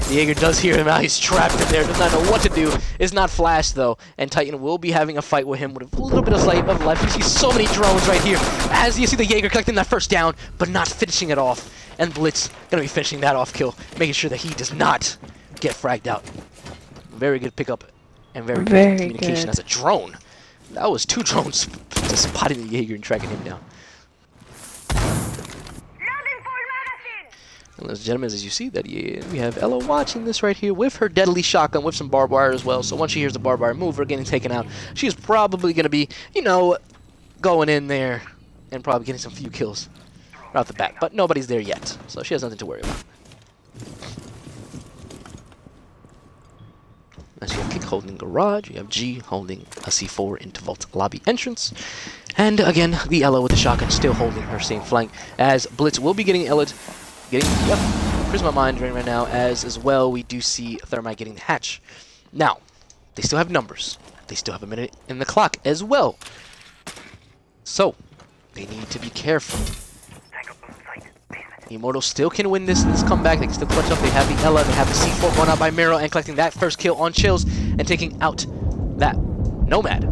Jaeger does hear him out. He's trapped in there, does not know what to do. Is not flashed, though, and Titan will be having a fight with him with a little bit of life. You see so many drones right here, as you see the Jaeger collecting that first down, but not finishing it off. And Blitz going to be finishing that off kill, making sure that he does not get fragged out. Very good pickup, and very good communication as a drone. That was 2 drones just spotting the Jaeger and tracking him down. And ladies and gentlemen, as you see, that we have Ella watching this right here with her deadly shotgun with some barbed wire as well. So once she hears the barbed wire move, her getting taken out, she's probably going to be, you know, going in there and probably getting some few kills right off the bat. But nobody's there yet, so she has nothing to worry about. As you have Kick holding Garage, you have G holding a C4 into Vault Lobby entrance. And again, the Ella with the shotgun still holding her same flank, as Blitz will be getting Ella, Prisma Mine right now, as well we do see Thermite getting the hatch. Now, they still have numbers. They still have a minute in the clock as well. So, they need to be careful. Immortal still can win this comeback. They can still clutch up. They have the Ella. They have the C4 going out by Miro and collecting that first kill on Chills and taking out that Nomad.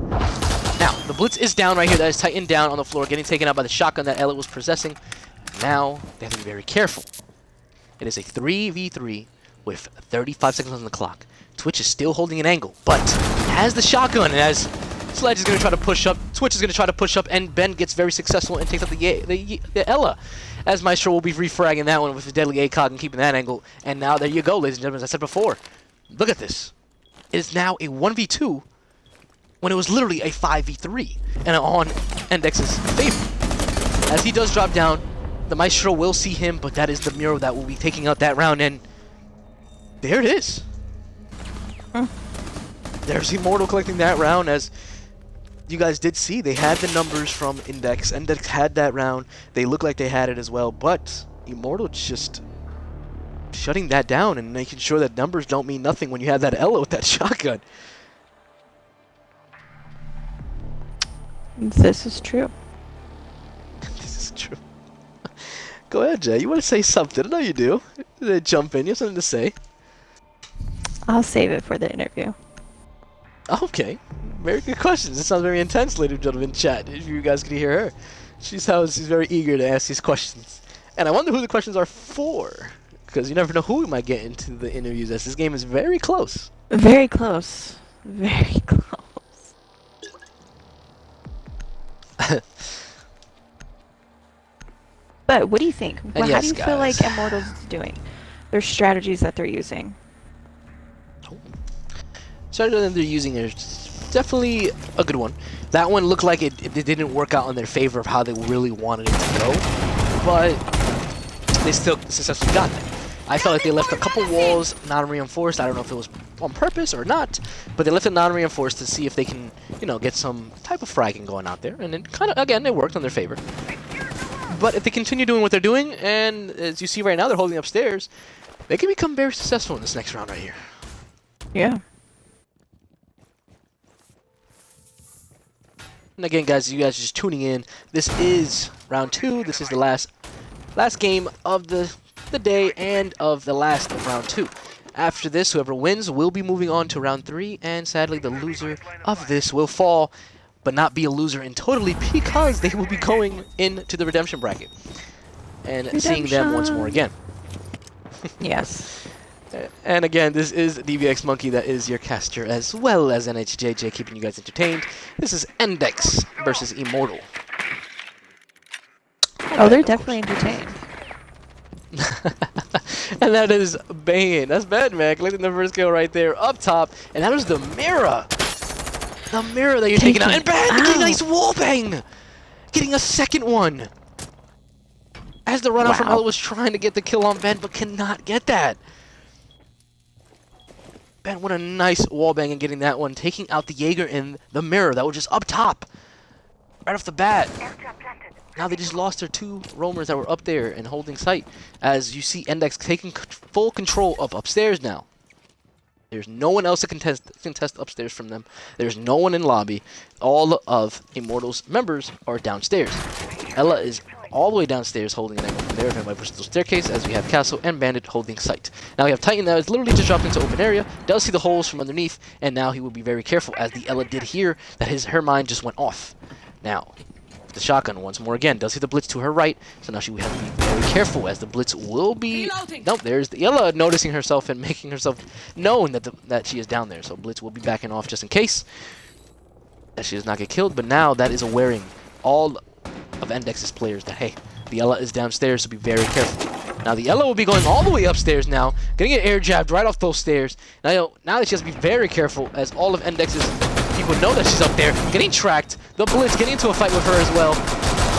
Now, the Blitz is down right here. That is Titan down on the floor, getting taken out by the shotgun that Ella was possessing. Now, they have to be very careful. It is a 3v3 with 35 seconds on the clock. Twitch is still holding an angle, but has the shotgun, and as Sledge is going to try to push up, Twitch is going to try to push up, and Ben gets very successful and takes out the Ella. As Maestro will be refragging that one with his deadly ACOG and keeping that angle. And now there you go, ladies and gentlemen, as I said before. Look at this. It is now a 1v2 when it was literally a 5v3 and on Endex's favor. As he does drop down, the Maestro will see him, but that is the Miro that will be taking out that round, and there it is. There's Immortal collecting that round. As you guys did see, they had the numbers from Index. Index had that round. They look like they had it as well, but Immortal just shutting that down and making sure that numbers don't mean nothing when you have that Ella with that shotgun. This is true. This is true. Go ahead, Jay. You want to say something? I know you do. Jump in. You have something to say. I'll save it for the interview. Okay. Very good questions. It sounds very intense, ladies and gentlemen, in chat. If you guys could hear her. She's very eager to ask these questions. And I wonder who the questions are for. Because you never know who we might get into the interviews as this game is very close. Very close. Very close. But what do you think? How yes, do you feel like Immortal's doing? Their strategies that they're using. Strategy that they're using is definitely a good one. That one looked like it didn't work out in their favor of how they really wanted it to go, but they still successfully got there. I felt like they left a couple walls non-reinforced. I don't know if it was on purpose or not, but they left it non-reinforced to see if they can, you know, get some type of fragging going out there, and it kind of, again, it worked in their favor. But if they continue doing what they're doing, and as you see right now, they're holding upstairs, they can become very successful in this next round right here. Yeah. And again, guys, you guys are just tuning in. This is round 2. This is the last game of the day and of the last of round 2. After this, whoever wins will be moving on to round 3, and sadly, the loser of this will fall, but not be a loser in totally because they will be going into the redemption bracket and seeing them once more again. Yes. And again, this is DVX Monkey, that is your caster, as well as NHJJ, keeping you guys entertained. This is Endex versus Immortal. Oh, they're definitely entertained. And that is Bane. That's bad, man. Collecting the first kill right there up top. And that was the mirror. The mirror that you're taking out. And bang! Getting a nice wall bang! Getting a second one. As the run out from Wow. Ella was trying to get the kill on Ben, but cannot get that. Ben with a nice wallbang and getting that one, taking out the Jaeger in the mirror that was just up top. Right off the bat. Now they just lost their 2 roamers that were up there and holding sight. As you see Endex taking full control of upstairs now. There's no one else to contest upstairs from them. There's no one in lobby. All of Immortal's members are downstairs. Ella is all the way downstairs holding an angle from there, by pushing the staircase, as we have Castle and Bandit holding sight. Now we have Titan that is literally just dropped into open area, does see the holes from underneath, and now he will be very careful, as the Ella did hear that her mind just went off. Now, the shotgun once more again does see the blitz to her right, so now she will have to be very careful, as the blitz will be. Nope, there's the Ella noticing herself and making herself known that she is down there. So blitz will be backing off just in case that she does not get killed. But now that is awareing all of Endex's players that hey, the Ella is downstairs, so be very careful. Now the Ella will be going all the way upstairs now, getting it air jabbed right off those stairs. Now that she has to be very careful, as all of Endex's people know that she's up there, getting tracked. The blitz getting into a fight with her as well.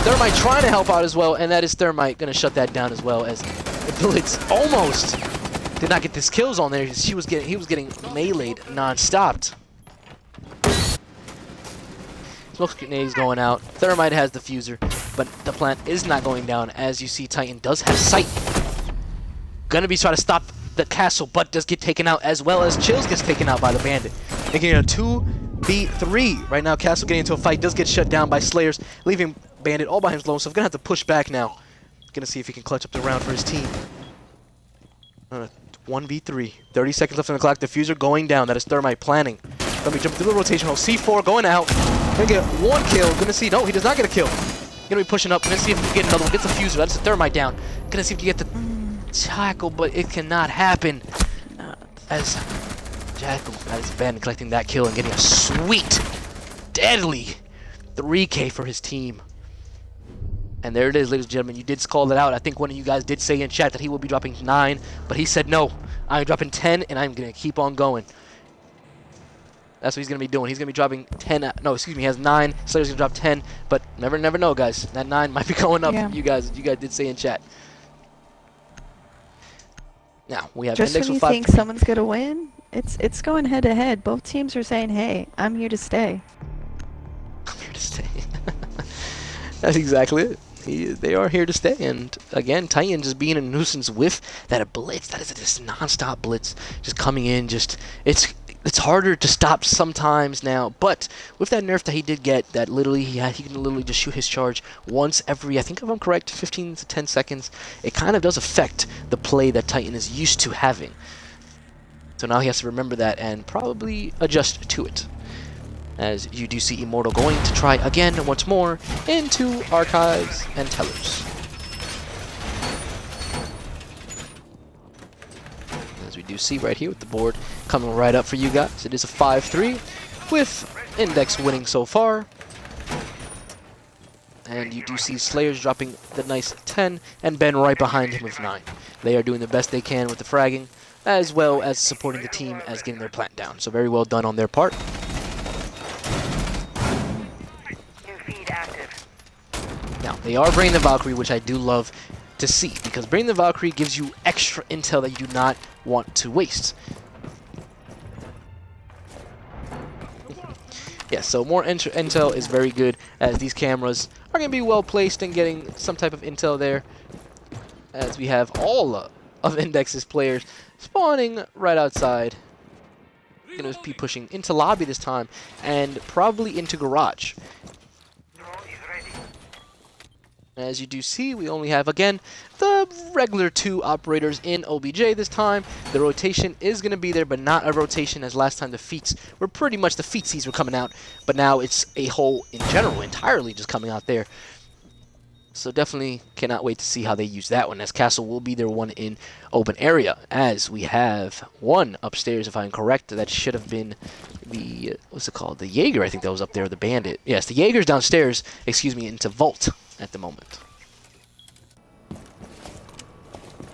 Thermite trying to help out as well, and that is Thermite going to shut that down as well, as the blitz almost did not get his kills on there. He was getting meleeed non-stopped. Smoke grenades going out. Thermite has the fuser, but the plant is not going down, as you see Titan does have sight. Gonna be trying to stop the castle, but does get taken out, as well as Chills gets taken out by the Bandit. Making it a 2v3. Right now, Castle getting into a fight, does get shut down by Slayers, leaving Bandit all by himself, so gonna have to push back now. Gonna see if he can clutch up the round for his team. 1v3. 30 seconds left on the clock. Diffuser going down. That is Thermite planning. Gonna be jumping through the rotation hole. C4 going out. Gonna get 1 kill. Gonna see. No, he does not get a kill. Gonna be pushing up. Gonna see if he can get another one. Gets the fuser. That's the Thermite down. Gonna see if he can get the tackle, but it cannot happen. As Jackal, that is Ben collecting that kill and getting a sweet, deadly 3K for his team. And there it is, ladies and gentlemen. You did call it out. I think one of you guys did say in chat that he will be dropping 9, but he said no. I'm dropping 10, and I'm going to keep on going. That's what he's going to be doing. He's going to be dropping 10. No, excuse me. He has 9. Slayer's going to drop 10, but never know, guys. That 9 might be going up. Yeah. You guys did say in chat. Now we have Just Index when you with 5. think someone's gonna win, it's going head to head. Both teams are saying, "Hey, I'm here to stay." I'm here to stay. That's exactly it. They are here to stay, and again, Titan just being a nuisance with that blitz. That is just non-stop blitz, just coming in. Just it's harder to stop sometimes now, but with that nerf that he did get, that literally he can literally just shoot his charge once every, I think if I'm correct, 15 to 10 seconds. It kind of does affect the play that Titan is used to having. So now he has to remember that and probably adjust to it. As you do see Immortal going to try again once more into Archives and Tellers. As we do see right here with the board coming right up for you guys. It is a 5-3 with Index winning so far. And you do see Slayers dropping the nice 10 and Ben right behind him with 9. They are doing the best they can with the fragging, as well as supporting the team as getting their plant down. So very well done on their part. Now, they are bringing the Valkyrie, which I do love to see, because bringing the Valkyrie gives you extra intel that you do not want to waste. Yeah, so more intel is very good, as these cameras are going to be well placed and getting some type of intel there, as we have all of Index's players spawning right outside. Going to be pushing into lobby this time, and probably into garage. As you do see, we only have, again, the regular 2 operators in OBJ this time. The rotation is going to be there, but not a rotation as last time the feats were pretty much the featsies were coming out. But now it's a whole, in general, entirely just coming out there. So definitely cannot wait to see how they use that one, as Castle will be their one in open area. As we have 1 upstairs, if I'm correct, that should have been the, what's it called? The Jaeger, I think that was up there, the Bandit. Yes, the Jaeger's downstairs, excuse me, into Vault at the moment.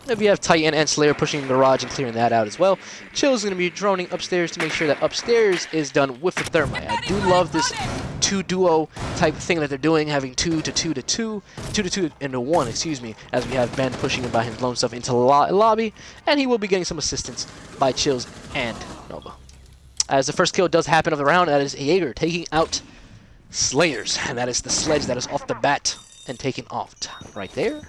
If you have Titan and Slayer pushing Garage and clearing that out as well, Chill's going to be droning upstairs to make sure that upstairs is done with the Thermite. I do love this 2-duo type thing that they're doing, having 2 to 2 to 2, 2 to 2 into 1, excuse me, as we have Ben pushing him by his lone stuff into lobby, and he will be getting some assistance by Chills and Nova. As the first kill does happen of the round, that is Jaeger taking out Slayers, and that is the sledge that is off the bat and taken off right there.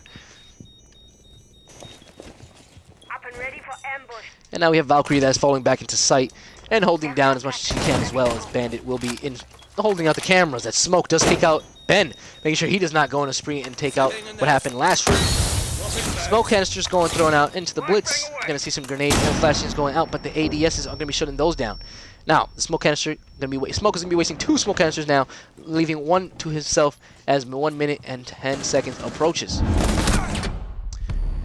Ready for ambush. And now we have Valkyrie that's falling back into sight and holding down as much as she can as well, as Bandit will be in holding out the cameras. That smoke does take out Ben, making sure he does not go on a spree and take out what happened last round. Smoke canisters going thrown out into the blitz. You're going to see some grenade and flashes going out, but the ADSs are going to be shutting those down. Now, the smoke canister Smoke is going to be wasting 2 smoke canisters now, leaving 1 to himself as 1 minute and 10 seconds approaches.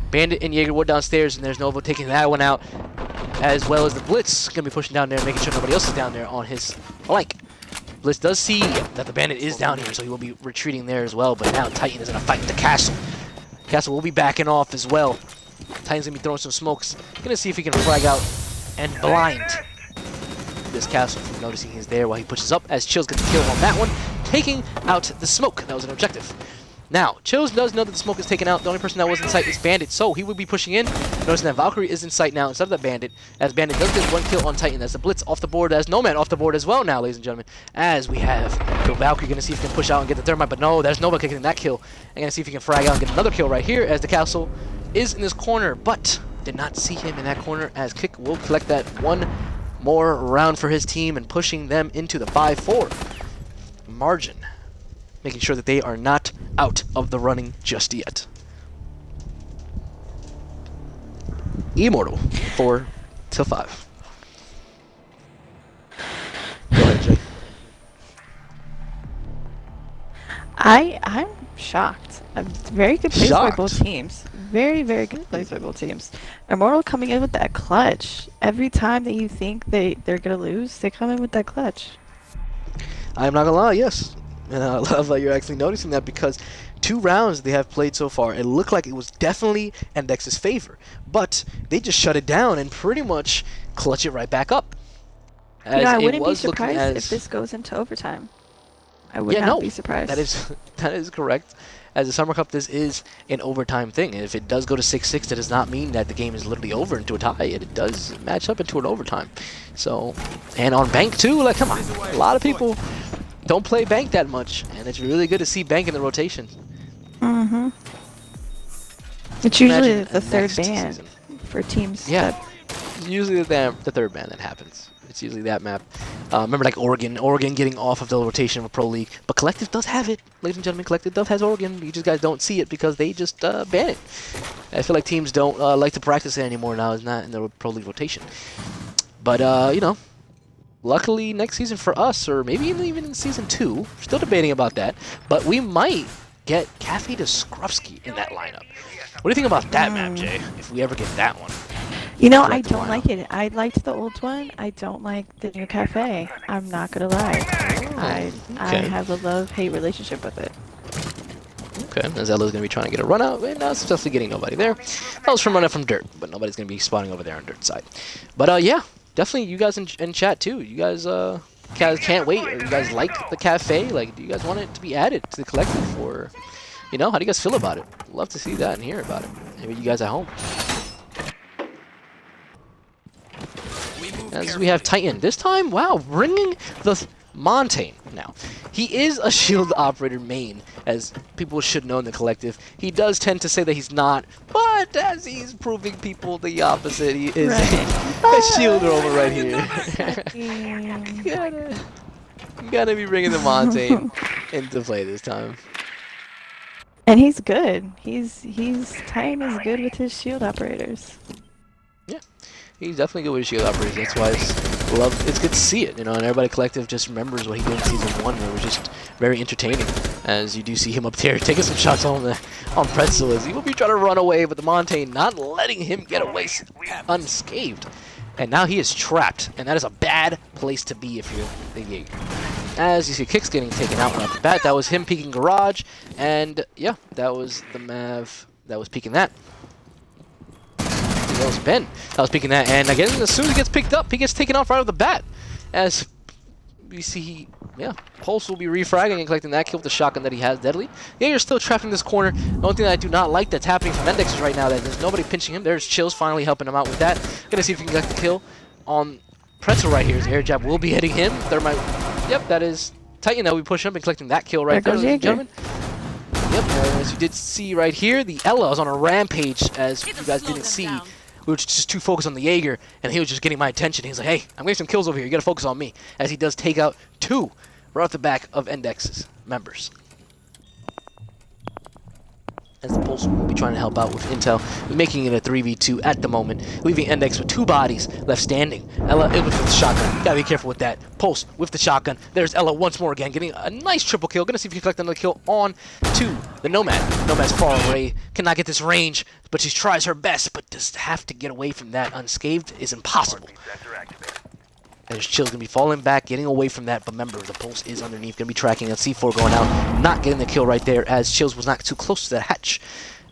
Bandit and Jaeger were downstairs, and there's Nova taking that one out, as well as the Blitz going to be pushing down there, making sure nobody else is down there on his flank. Blitz does see that the Bandit is down here, so he will be retreating there as well, but now Titan is going to fight the Castle. Castle will be backing off as well. Titan's going to be throwing some smokes. Going to see if he can frag out and blind this Castle from noticing he's there while he pushes up, as Chills gets a kill on that one, taking out the smoke. That was an objective. Now, Chills does know that the smoke is taken out. The only person that was in sight is Bandit, so he would be pushing in. Noticing that Valkyrie is in sight now instead of the Bandit, as Bandit does get 1 kill on Titan. As the Blitz off the board, as Nomad off the board as well now, ladies and gentlemen. As we have the Valkyrie going to see if he can push out and get the Thermite, but no, there's Nova kicking that kill. And going to see if he can frag out and get another kill right here, as the Castle is in this corner, but did not see him in that corner, as Kick will collect that 1 more round for his team and pushing them into the 5-4 margin, making sure that they are not out of the running just yet. Immortal 4 to 5. Go ahead, Jay. I'm shocked. Very good plays by Shocked? both teams. Very, very good plays by both teams. Immortal coming in with that clutch. Every time that you think they're gonna lose, they come in with that clutch. I'm not gonna lie, yes. And I love that you're actually noticing that, because 2 rounds they have played so far, it looked like it was definitely Endex's favor. But they just shut it down and pretty much clutch it right back up. As You know, I it wouldn't be was looking surprised as if this goes into overtime. I would yeah, not no, be surprised. that is correct. As a Summer Cup, this is an overtime thing. And if it does go to 6-6, that does not mean that the game is literally over into a tie. It does match up into an overtime. So, and on Bank too, like, come on. A lot of people don't play Bank that much, and it's really good to see Bank in the rotation. Mm-hmm. It's usually Imagine the third next ban season. for teams. Yeah. that- It's usually the third ban that happens. It's usually that map. Remember, like Oregon getting off of the rotation of Pro League, but Collective does have it, ladies and gentlemen. Collective does has Oregon. You just guys don't see it because they just ban it. I feel like teams don't like to practice it anymore now. It's not in the Pro League rotation. But you know, luckily next season for us, or maybe even in season 2, we're still debating about that. But we might get Cafe to Skrupski in that lineup. What do you think about that map, Jay? If we ever get that one. You know, I Correct don't lineup. like it. I liked the old one. I don't like the new cafe. I'm not gonna lie. I okay. have a love-hate relationship with it. Okay, as Ella's going to be trying to get a run out, and now successfully getting nobody there. That was from running from dirt, but nobody's going to be spawning over there on dirt side. But yeah, definitely you guys in chat too. You guys can't wait, or you guys like the cafe? Like, do you guys want it to be added to the collective, or you know, how do you guys feel about it? Love to see that and hear about it. Maybe you guys at home. As we have Titan this time, wow, bringing the Montaigne. Now, he is a shield operator main, as people should know in the collective. He does tend to say that he's not, but as he's proving people the opposite, he is a shield rover right here. gotta be bringing the Montaigne into play this time. And he's good. Titan is good with his shield operators. He's definitely good with shield operators. That's why it's good to see it, you know. And everybody collective just remembers what he did in season 1. It was just very entertaining, as you do see him up there taking some shots on Pretzel, as he will be trying to run away, but the Montaigne not letting him get away unscathed. And now he is trapped, and that is a bad place to be if you're the Jaeger. As you see, Kicks getting taken out right off the bat. That was him peeking Garage, and yeah, that was the Mav that was peeking that. well as Ben that was picking that. And again, as soon as he gets picked up, he gets taken off right off the bat. As we see, yeah, Pulse will be refragging and collecting that kill with the shotgun that he has deadly. Jaeger's still trapped in this corner. The only thing that I do not like that's happening from Endex right now that there's nobody pinching him. There's Chills finally helping him out with that. Gonna see if he can get the kill on Pretzel right here. His air jab will be hitting him. Thermite, yep, that is Titan that will be pushing up and collecting that kill right there, ladies and gentlemen. Yep, as you did see right here, the Ella was on a rampage, as you guys didn't see. We were just too focused on the Jaeger, and he was just getting my attention. He was like, hey, I'm getting some kills over here. You got to focus on me. As he does take out 2 right off the back of Endex's members. As the Pulse will be trying to help out with intel, making it a 3v2 at the moment, leaving Endex with 2 bodies left standing. Ella with the shotgun. Gotta be careful with that. Pulse with the shotgun. There's Ella once more again, getting a nice triple kill. Gonna see if he can collect another kill on to the Nomad. Nomad's far away, cannot get this range, but she tries her best, but just have to get away from that unscathed is impossible. There's Chill's gonna be falling back, getting away from that, but remember, the Pulse is underneath, gonna be tracking a C4 going out, not getting the kill right there, as Chills was not too close to that hatch.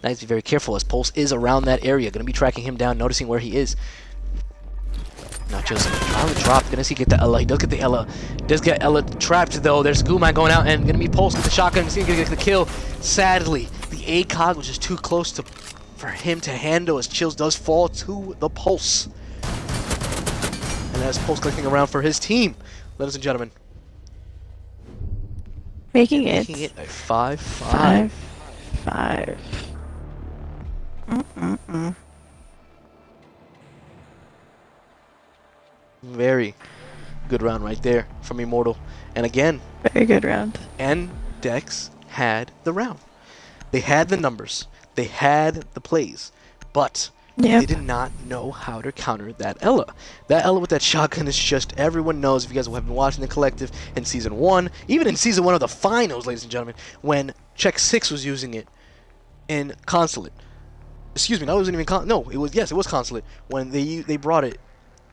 Now, to be very careful, as Pulse is around that area, gonna be tracking him down, noticing where he is. Not Chills trying to drop, gonna see get the Ella, he does get the Ella, does get Ella trapped though, there's Guzman going out, and gonna be Pulse with the shotgun, he's gonna get the kill. Sadly, the ACOG was just too close for him to handle, as Chills does fall to the Pulse. And that's Pulse collecting around for his team, ladies and gentlemen. Making it a 5-5. 5-5. Very good round right there from Immortal. And again, Very good round. Endex had the round. They had the numbers. They had the plays. But they did not know how to counter that Ella. That Ella with that shotgun is just, everyone knows, if you guys have been watching the collective in Season 1, even in Season 1 of the finals, ladies and gentlemen, when Check 6 was using it in Consulate. Excuse me, no, it wasn't even no, it was Consulate when they brought it,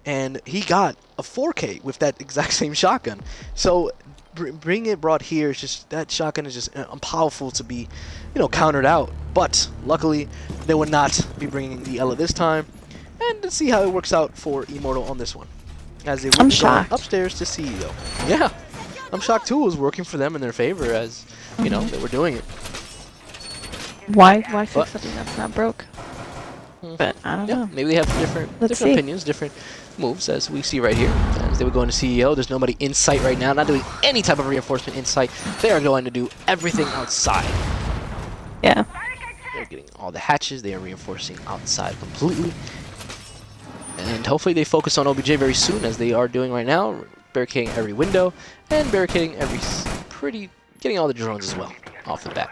and he got a 4K with that exact same shotgun. So bringing it brought here, it's just, that shotgun is just powerful to be, countered out. But luckily, they would not be bringing the Ella this time. And let's see how it works out for Immortal on this one, as they will be going upstairs to CEO. Yeah, I'm shocked too. It was working for them in their favor, as they were doing it. Why fix something that's not broke? But I don't know. Maybe they have different opinions, different moves, as we see right here. As they were going to CEO, there's nobody in sight right now, not doing any type of reinforcement in sight. They are going to do everything outside. Yeah. They're getting all the hatches. They are reinforcing outside completely. And hopefully they focus on OBJ very soon, as they are doing right now, barricading every window and barricading getting all the drones as well off the bat.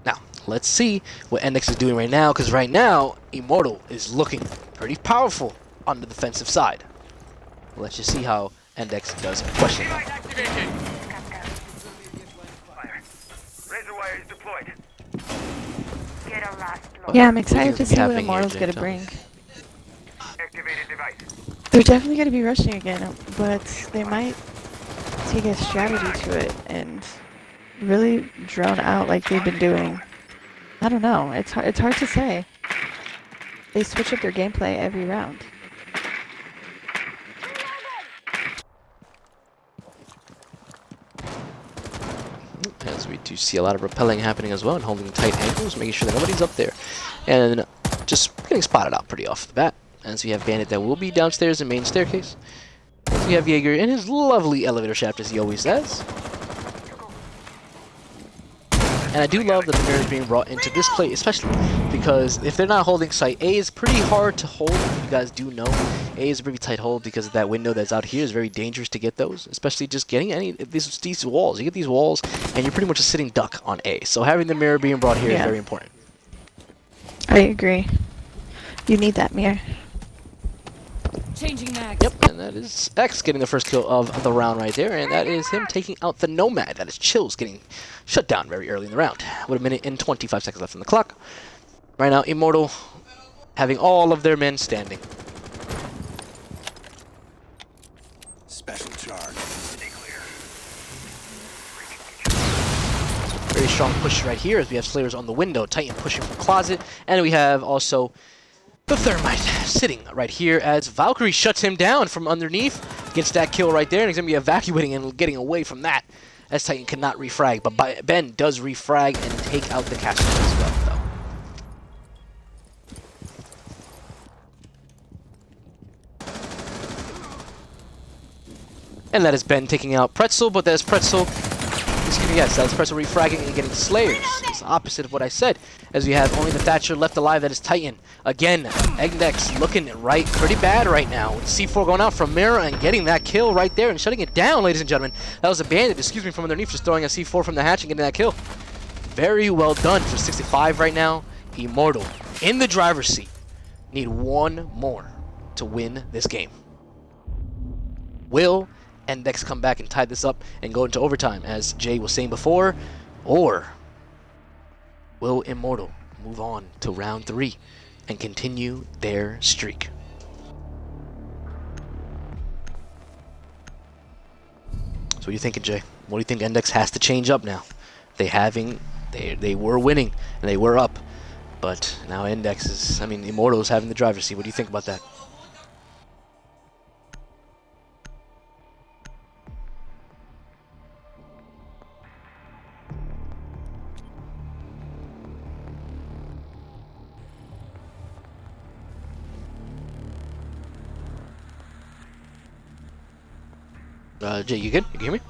Now, let's see what Endex is doing right now, because right now, Immortal is looking pretty powerful on the defensive side. Let's just see how Endex does question that. Yeah, I'm excited to see what Immortal's gonna bring. They're definitely gonna be rushing again, but they might take a strategy to it and really drone out like they've been doing. I don't know. It's hard to say. They switch up their gameplay every round. As we do see a lot of rappelling happening as well, and holding tight angles, making sure that nobody's up there, and just getting spotted out pretty off the bat. As we have Bandit that will be downstairs in main staircase. As we have Jaeger in his lovely elevator shaft, as he always says. And I do love that the mirror is being brought into this play, especially because if they're not holding sight, A is pretty hard to hold. If you guys do know, A is a pretty tight hold because of that window that's out here is very dangerous to get those, especially just getting any these walls. You get these walls, and you're pretty much a sitting duck on A. So having the mirror being brought here is very important. I agree. You need that mirror. Changing mags. Yep, and that is X getting the first kill of the round right there, and that is him taking out the Nomad. That is Chills getting shut down very early in the round. With a minute and 25 seconds left on the clock. Right now, Immortal having all of their men standing. Special charge. Stay clear. Very very strong push right here as we have Slayers on the window, Titan pushing from closet, and we have also the Thermite sitting right here as Valkyrie shuts him down from underneath, gets that kill right there, and he's going to be evacuating and getting away from that as Titan cannot refrag, but Ben does refrag and take out the caster as well, though. And that is Ben taking out Pretzel, but that is Pretzel, excuse me, yes, that is Pretzel refragging and getting Slayers. It's the opposite of what I said, as we have only the Thatcher left alive, that is Titan. Again, Endex looking right pretty bad right now, with C4 going out from Mirror and getting that kill right there and shutting it down, ladies and gentlemen. That was a bandit, excuse me, from underneath, just throwing a C4 from the hatch and getting that kill. Very well done for 65 right now. Immortal in the driver's seat. Need one more to win this game. Will Endex come back and tie this up and go into overtime, as Jay was saying before, or will Immortal move on to round 3 and continue their streak? So what are you thinking, Jay? What do you think Endex has to change up now? They were winning and they were up, but now Endex is, Immortal is having the driver's seat. What do you think about that? Jay, you good? You can hear me?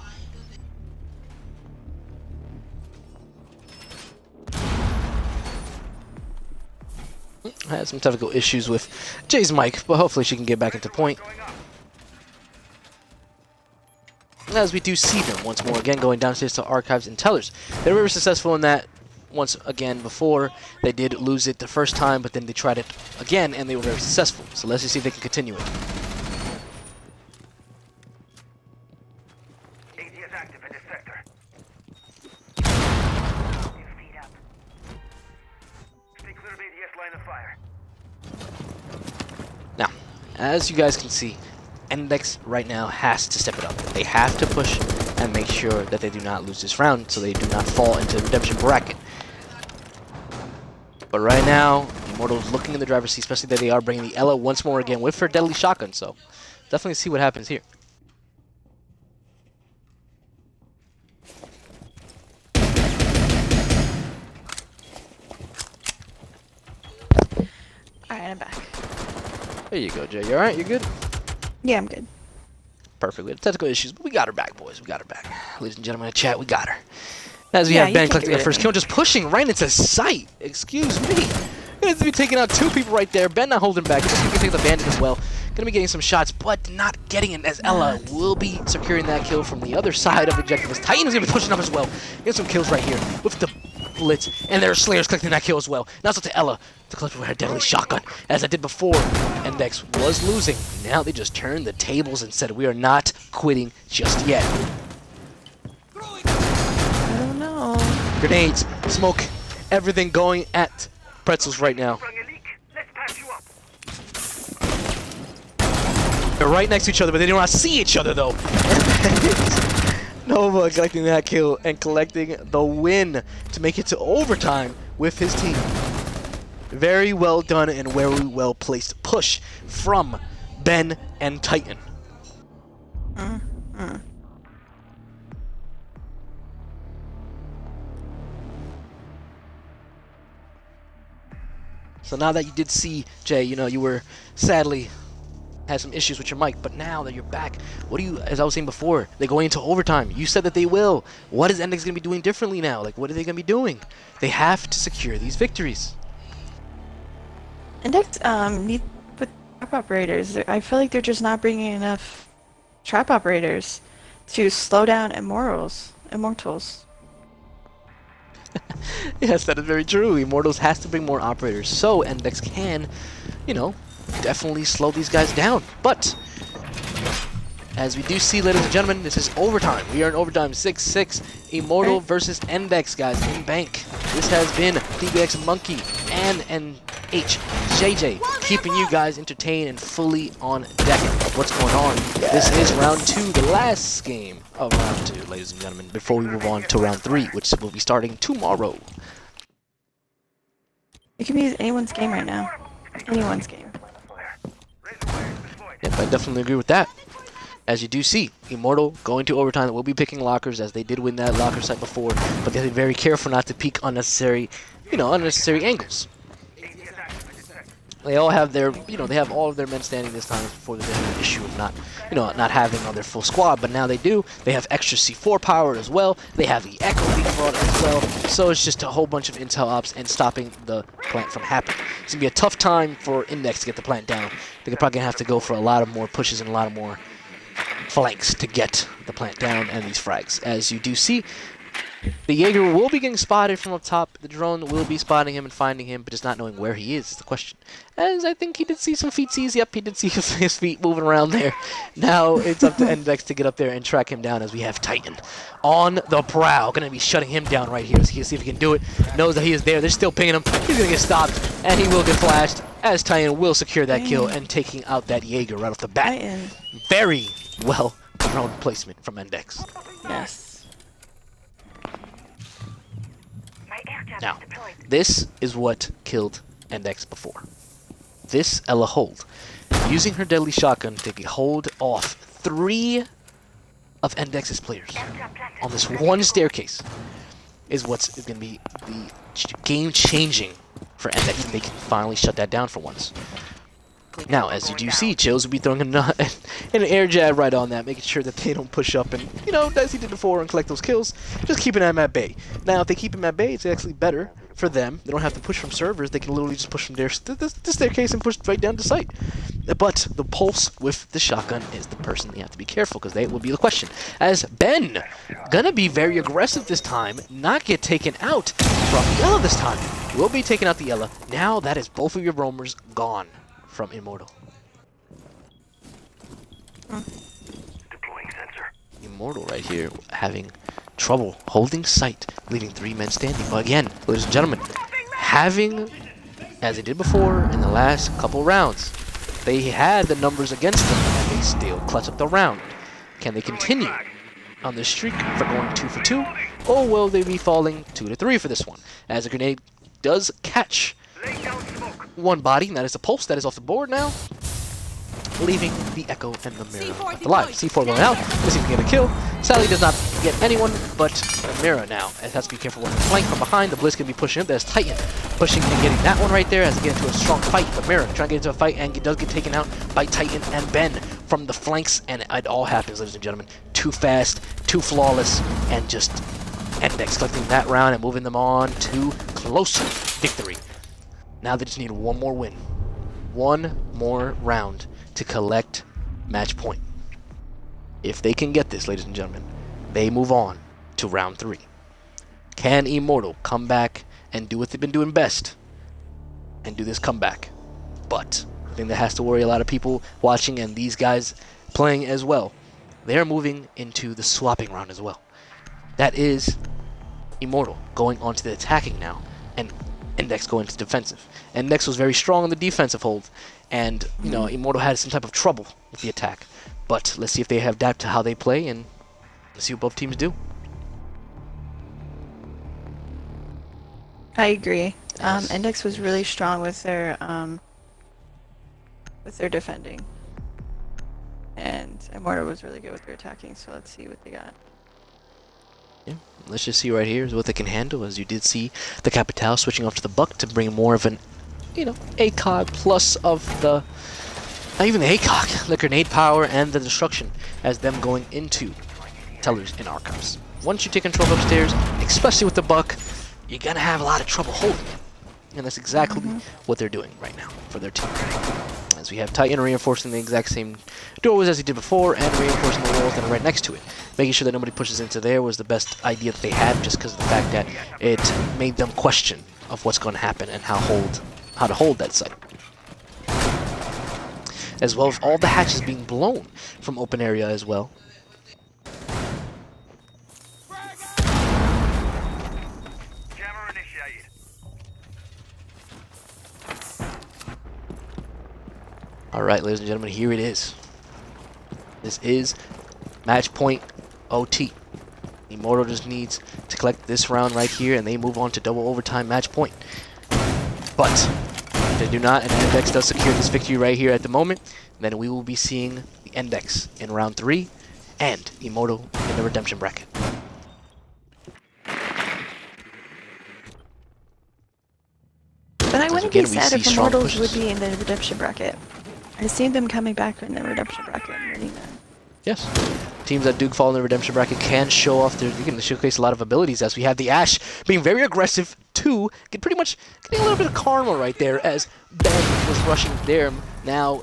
I had some technical issues with Jay's mic, but hopefully she can get back into point. As we do see them once more again going downstairs to Archives and Tellers. They were successful in that once again before. They did lose it the first time, but then they tried it again and they were very successful. So let's just see if they can continue it. Now, as you guys can see, Endex right now has to step it up. They have to push and make sure that they do not lose this round so they do not fall into the redemption bracket. But right now, Immortal's looking in the driver's seat, especially that they are bringing the Ella once more again with her deadly shotgun, so definitely see what happens here. Alright, I'm back. There you go, Jay. You alright? You good? Yeah, I'm good. Perfect. We had technical issues, but we got her back, boys. We got her back. Ladies and gentlemen in the chat, we got her. As we have Ben collecting the first kill, just pushing right into sight. Excuse me. Going to be taking out 2 people right there. Ben not holding back. He's just going to take the bandit as well. Going to be getting some shots, but not getting it, as Ella will be securing that kill from the other side of the objective. As Titan is going to be pushing up as well. Getting some kills right here with the Blitz, and there's Slayers collecting that kill as well. Now it's up to Ella to collect with her deadly shotgun, as I did before. Endex was losing. Now they just turned the tables and said, we are not quitting just yet. I don't know. Grenades, smoke, everything going at Pretzels right now. They're right next to each other, but they do not see each other though. Nova collecting that kill and collecting the win to make it to overtime with his team. Very well done and very well placed push from Ben and Titan. So now that you did see, Jay, you know, you were sadly had some issues with your mic, but now that you're back, what do you, as I was saying before, they're going into overtime. You said that they will. What is Endex going to be doing differently now? Like, what are they going to be doing? They have to secure these victories. Endex need with trap operators. I feel like they're just not bringing enough trap operators to slow down Immortals. Yes, that is very true. Immortals has to bring more operators, so Endex can, you know, definitely slow these guys down. But as we do see, ladies and gentlemen, this is overtime. We are in overtime 6-6. Immortal versus Endex, guys, in bank. This has been PBX Monkey and JJ, keeping you guys entertained and fully on deck of what's going on. This is round 2, the last game of round 2, ladies and gentlemen, before we move on to round 3, which will be starting tomorrow. It could be anyone's game right now. Anyone's game. Yep, I definitely agree with that. As you do see, Immortal going to overtime. They will be picking lockers, as they did win that locker site before, but they're very careful not to peek unnecessary, unnecessary angles. They all have their, they have all of their men standing this time before the issue of not having on their full squad, but now they do. They have extra C4 power as well. They have the Echo being brought as well. So it's just a whole bunch of intel ops and stopping the plant from happening. It's gonna be a tough time for Index to get the plant down. They're probably gonna have to go for a lot of more pushes and a lot of more flanks to get the plant down and these frags. As you do see, the Jaeger will be getting spotted from up top. The drone will be spotting him and finding him, but just not knowing where he is the question. As I think he did see some feetsies. Yep, he did see his feet moving around there. Now it's up to Endex to get up there and track him down, as we have Titan on the prowl. Going to be shutting him down right here. So he can see if he can do it. Knows that he is there. They're still pinging him. He's going to get stopped, and he will get flashed, as Titan will secure that kill and taking out that Jaeger right off the bat. Titan. Very well drone placement from Endex. Yes. Now, this is what killed Endex before. This Ella hold. Using her deadly shotgun to hold off 3 of Endex's players on this one staircase is what's going to be the game-changing for Endex. They can finally shut that down for once. Now, as you do see, Chills will be throwing an air jab right on that, making sure that they don't push up and, as he did before, and collect those kills, just keeping them at bay. Now, if they keep him at bay, it's actually better for them. They don't have to push from servers. They can literally just push from the staircase and push right down to site. But the pulse with the shotgun is the person you have to be careful, because they will be the question. As Ben, gonna be very aggressive this time, not get taken out from the Ella this time. Will be taking out the Ella. Now that is both of your roamers gone from Immortal. Deploying sensor. Immortal right here having trouble holding sight, leaving 3 men standing. But again, ladies and gentlemen, having, as they did before in the last couple rounds, they had the numbers against them and they still clutch up the round. Can they continue on this streak for going 2 for 2, or will they be falling 2 to 3 for this one? As a grenade does catch one body, and that is the pulse that is off the board now, leaving the Echo and the Mirror alive. C4 going out. This can get a kill. Sally does not get anyone, but the Mirror now. It has to be careful with the flank from behind. The Blitz can be pushing in. There's Titan pushing and getting that one right there as they get into a strong fight. The Mirror trying to get into a fight and does get taken out by Titan and Ben from the flanks, and it all happens, ladies and gentlemen. Too fast, too flawless, and just Endex collecting that round and moving them on to close victory. Now they just need one more win. One more round to collect match point. If they can get this, ladies and gentlemen, they move on to round 3. Can Immortal come back and do what they've been doing best and do this comeback? But the thing that has to worry a lot of people watching and these guys playing as well, they're moving into the swapping round as well. That is Immortal going on to the attacking now, and Endex going to defensive. Endex was very strong on the defensive hold, and Immortal had some type of trouble with the attack. But let's see if they have adapt to how they play, and let's see what both teams do. I agree. Yes. Endex was really strong with their defending, and Immortal was really good with their attacking. So let's see what they got. Yeah, let's just see right here is what they can handle. As you did see the Capital switching off to the Buck to bring more of an, ACOG plus of the, not even the ACOG, the grenade power and the destruction as them going into tellers and archives. Once you take control upstairs, especially with the Buck, you're going to have a lot of trouble holding it. And that's exactly what they're doing right now for their team. As we have Titan reinforcing the exact same doorways as he did before and reinforcing the walls that are right next to it. Making sure that nobody pushes into there was the best idea that they had, just because of the fact that it made them question of what's going to happen and how to hold that site. As well as all the hatches being blown from open area as well. Jammer initiated. Alright, ladies and gentlemen, here it is. This is match point OT. Immortal just needs to collect this round right here, and they move on to double overtime match point. But if they do not, and Endex does secure this victory right here at the moment, then we will be seeing the Endex in round 3 and Immortal in the redemption bracket. But I wouldn't again, be we sad see if strong Immortals pushes. would be in the redemption bracket. I've seen them coming back in the redemption bracket and winning that. Yes. Teams that do fall in the redemption bracket can show off their, you can showcase a lot of abilities, as we have the Ashe being very aggressive too, pretty much getting a little bit of karma right there as Ben was rushing there. Now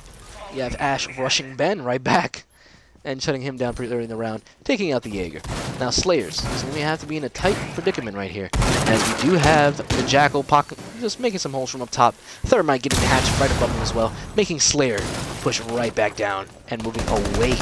you have Ashe rushing Ben right back and shutting him down pretty early in the round, taking out the Jaeger. Now Slayers is going to have to be in a tight predicament right here, as we do have the Jackal pocket, just making some holes from up top. Thermite getting the hatch right above him as well, making Slayer push right back down and moving away.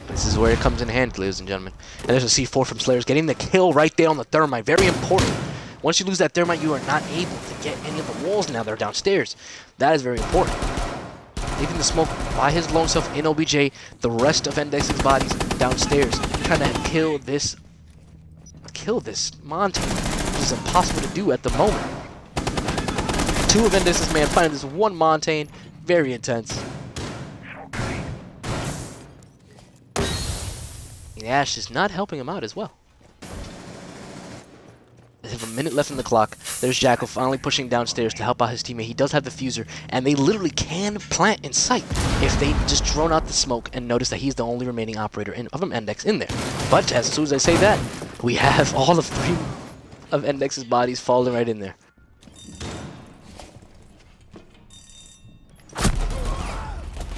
This is where it comes in handy, ladies and gentlemen. And there's a C4 from Slayers, getting the kill right there on the Thermite. Very important. Once you lose that Thermite, you are not able to get any of the walls now that are downstairs. That is very important. Leaving the smoke by his lone self in OBJ, the rest of Endex's bodies downstairs, trying to kill this Monty, which is impossible to do at the moment. Two of Endex's man finding this one Montaigne, very intense. The Ashe is not helping him out as well. There's a minute left in the clock. There's Jackal finally pushing downstairs to help out his teammate. He does have the fuser, and they literally can plant in sight if they just drone out the smoke and notice that he's the only remaining operator of an Endex in there. But as soon as I say that, we have all of 3 of Endex's bodies falling right in there.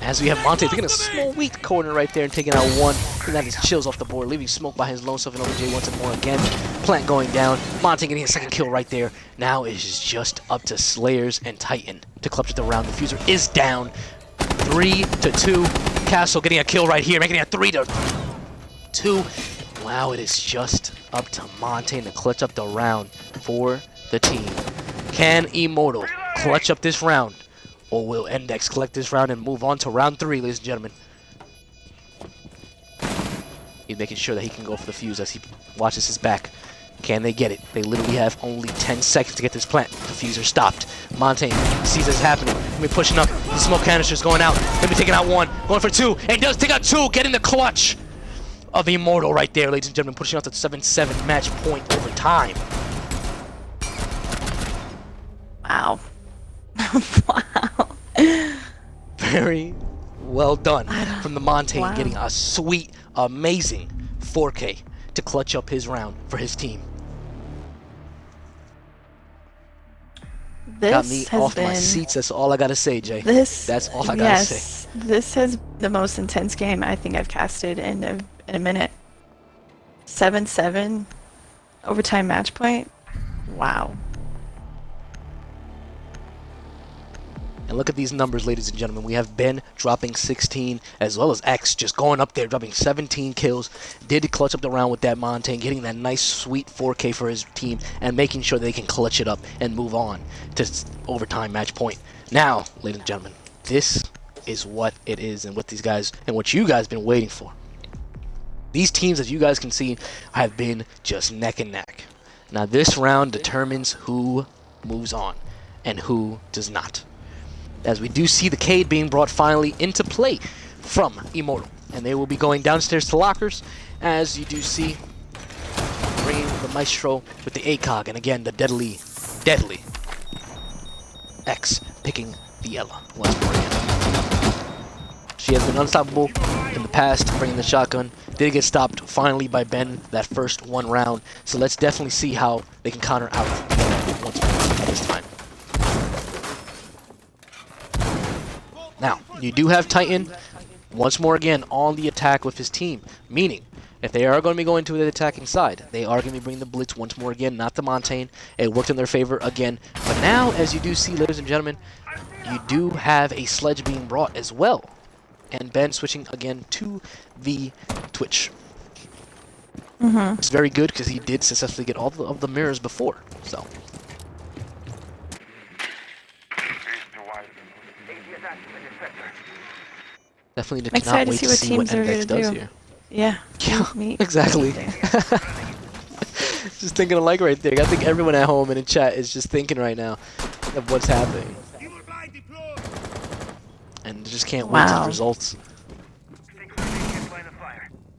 As we have Monte taking a small weak corner right there and taking out one. And that is Chills off the board, leaving smoke by his lone self and OBJ once more again. Plant going down. Monte getting a second kill right there. Now it is just up to Slayers and Titan to clutch the round. The fuser is down. 3-2. Castle getting a kill right here, making it 3-2. Wow, it is just up to Monte to clutch up the round for the team. Can Immortal clutch up this round? Or will Endex collect this round and move on to round 3, ladies and gentlemen? He's making sure that he can go for the fuse as he watches his back. Can they get it? They literally have only 10 seconds to get this plant. The fuser stopped. Montaigne sees this happening. Maybe pushing up. The smoke canisters going out. Maybe taking out 1. Going for 2. And he does take out 2. Getting the clutch of Immortal right there, ladies and gentlemen. Pushing out the 7-7 match point over time. Wow. Wow. Very well done from the Montaigne, Wow. getting a sweet, amazing 4K to clutch up his round for his team. This Got me has off been, my seats. That's all I gotta say, Jay. That's all I gotta say. This has the most intense game I think I've casted in a minute. 7-7 overtime match point. Wow. And look at these numbers, ladies and gentlemen. We have Ben dropping 16, as well as X just going up there, dropping 17 kills. Did clutch up the round with that Montaigne, getting that nice, sweet 4K for his team, and making sure they can clutch it up and move on to overtime match point. Now, ladies and gentlemen, this is what it is and what these guys and what you guys have been waiting for. These teams, as you guys can see, have been just neck and neck. Now, this round determines who moves on and who does not, as we do see the Cade being brought finally into play from Immortal. And they will be going downstairs to lockers, as you do see, bringing the Maestro with the ACOG, and again, the deadly X picking the Ella once more again. She has been unstoppable in the past, bringing the shotgun. Did get stopped finally by Ben that first 1 round, so let's definitely see how they can counter out once more this time. Now, you do have Titan, once more again, on the attack with his team. Meaning, if they are going to be going to the attacking side, they are going to be bringing the Blitz once more again, not the Montaigne. It worked in their favor again. But now, as you do see, ladies and gentlemen, you do have a Sledge being brought as well. and Ben switching again to the Twitch. Mm-hmm. It's very good because he did successfully get all of the mirrors before. So definitely I'm cannot excited to wait see to what see what teams are Endex gonna does do. here. Yeah. Yeah, Me. exactly. Interesting. Just thinking alike right there. I think everyone at home and in chat is just thinking right now of what's happening. And just can't wait to the Wow. results.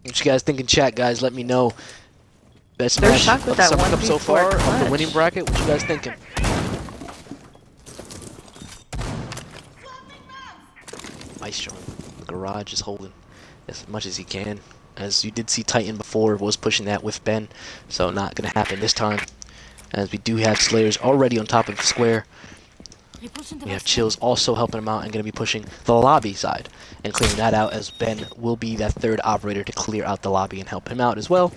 What you guys think in chat, guys? Let me know. Best They're match shocked of with the that Summer Cup so 1v4 far, of the clutch. winning bracket. What you guys thinking? Maestro, the garage is holding as much as he can. As you did see Titan before, was pushing that with Ben. So not going to happen this time. As we do have Slayers already on top of Square. We have Chills also helping him out and going to be pushing the lobby side and clearing that out, as Ben will be that third operator to clear out the lobby and help him out as well.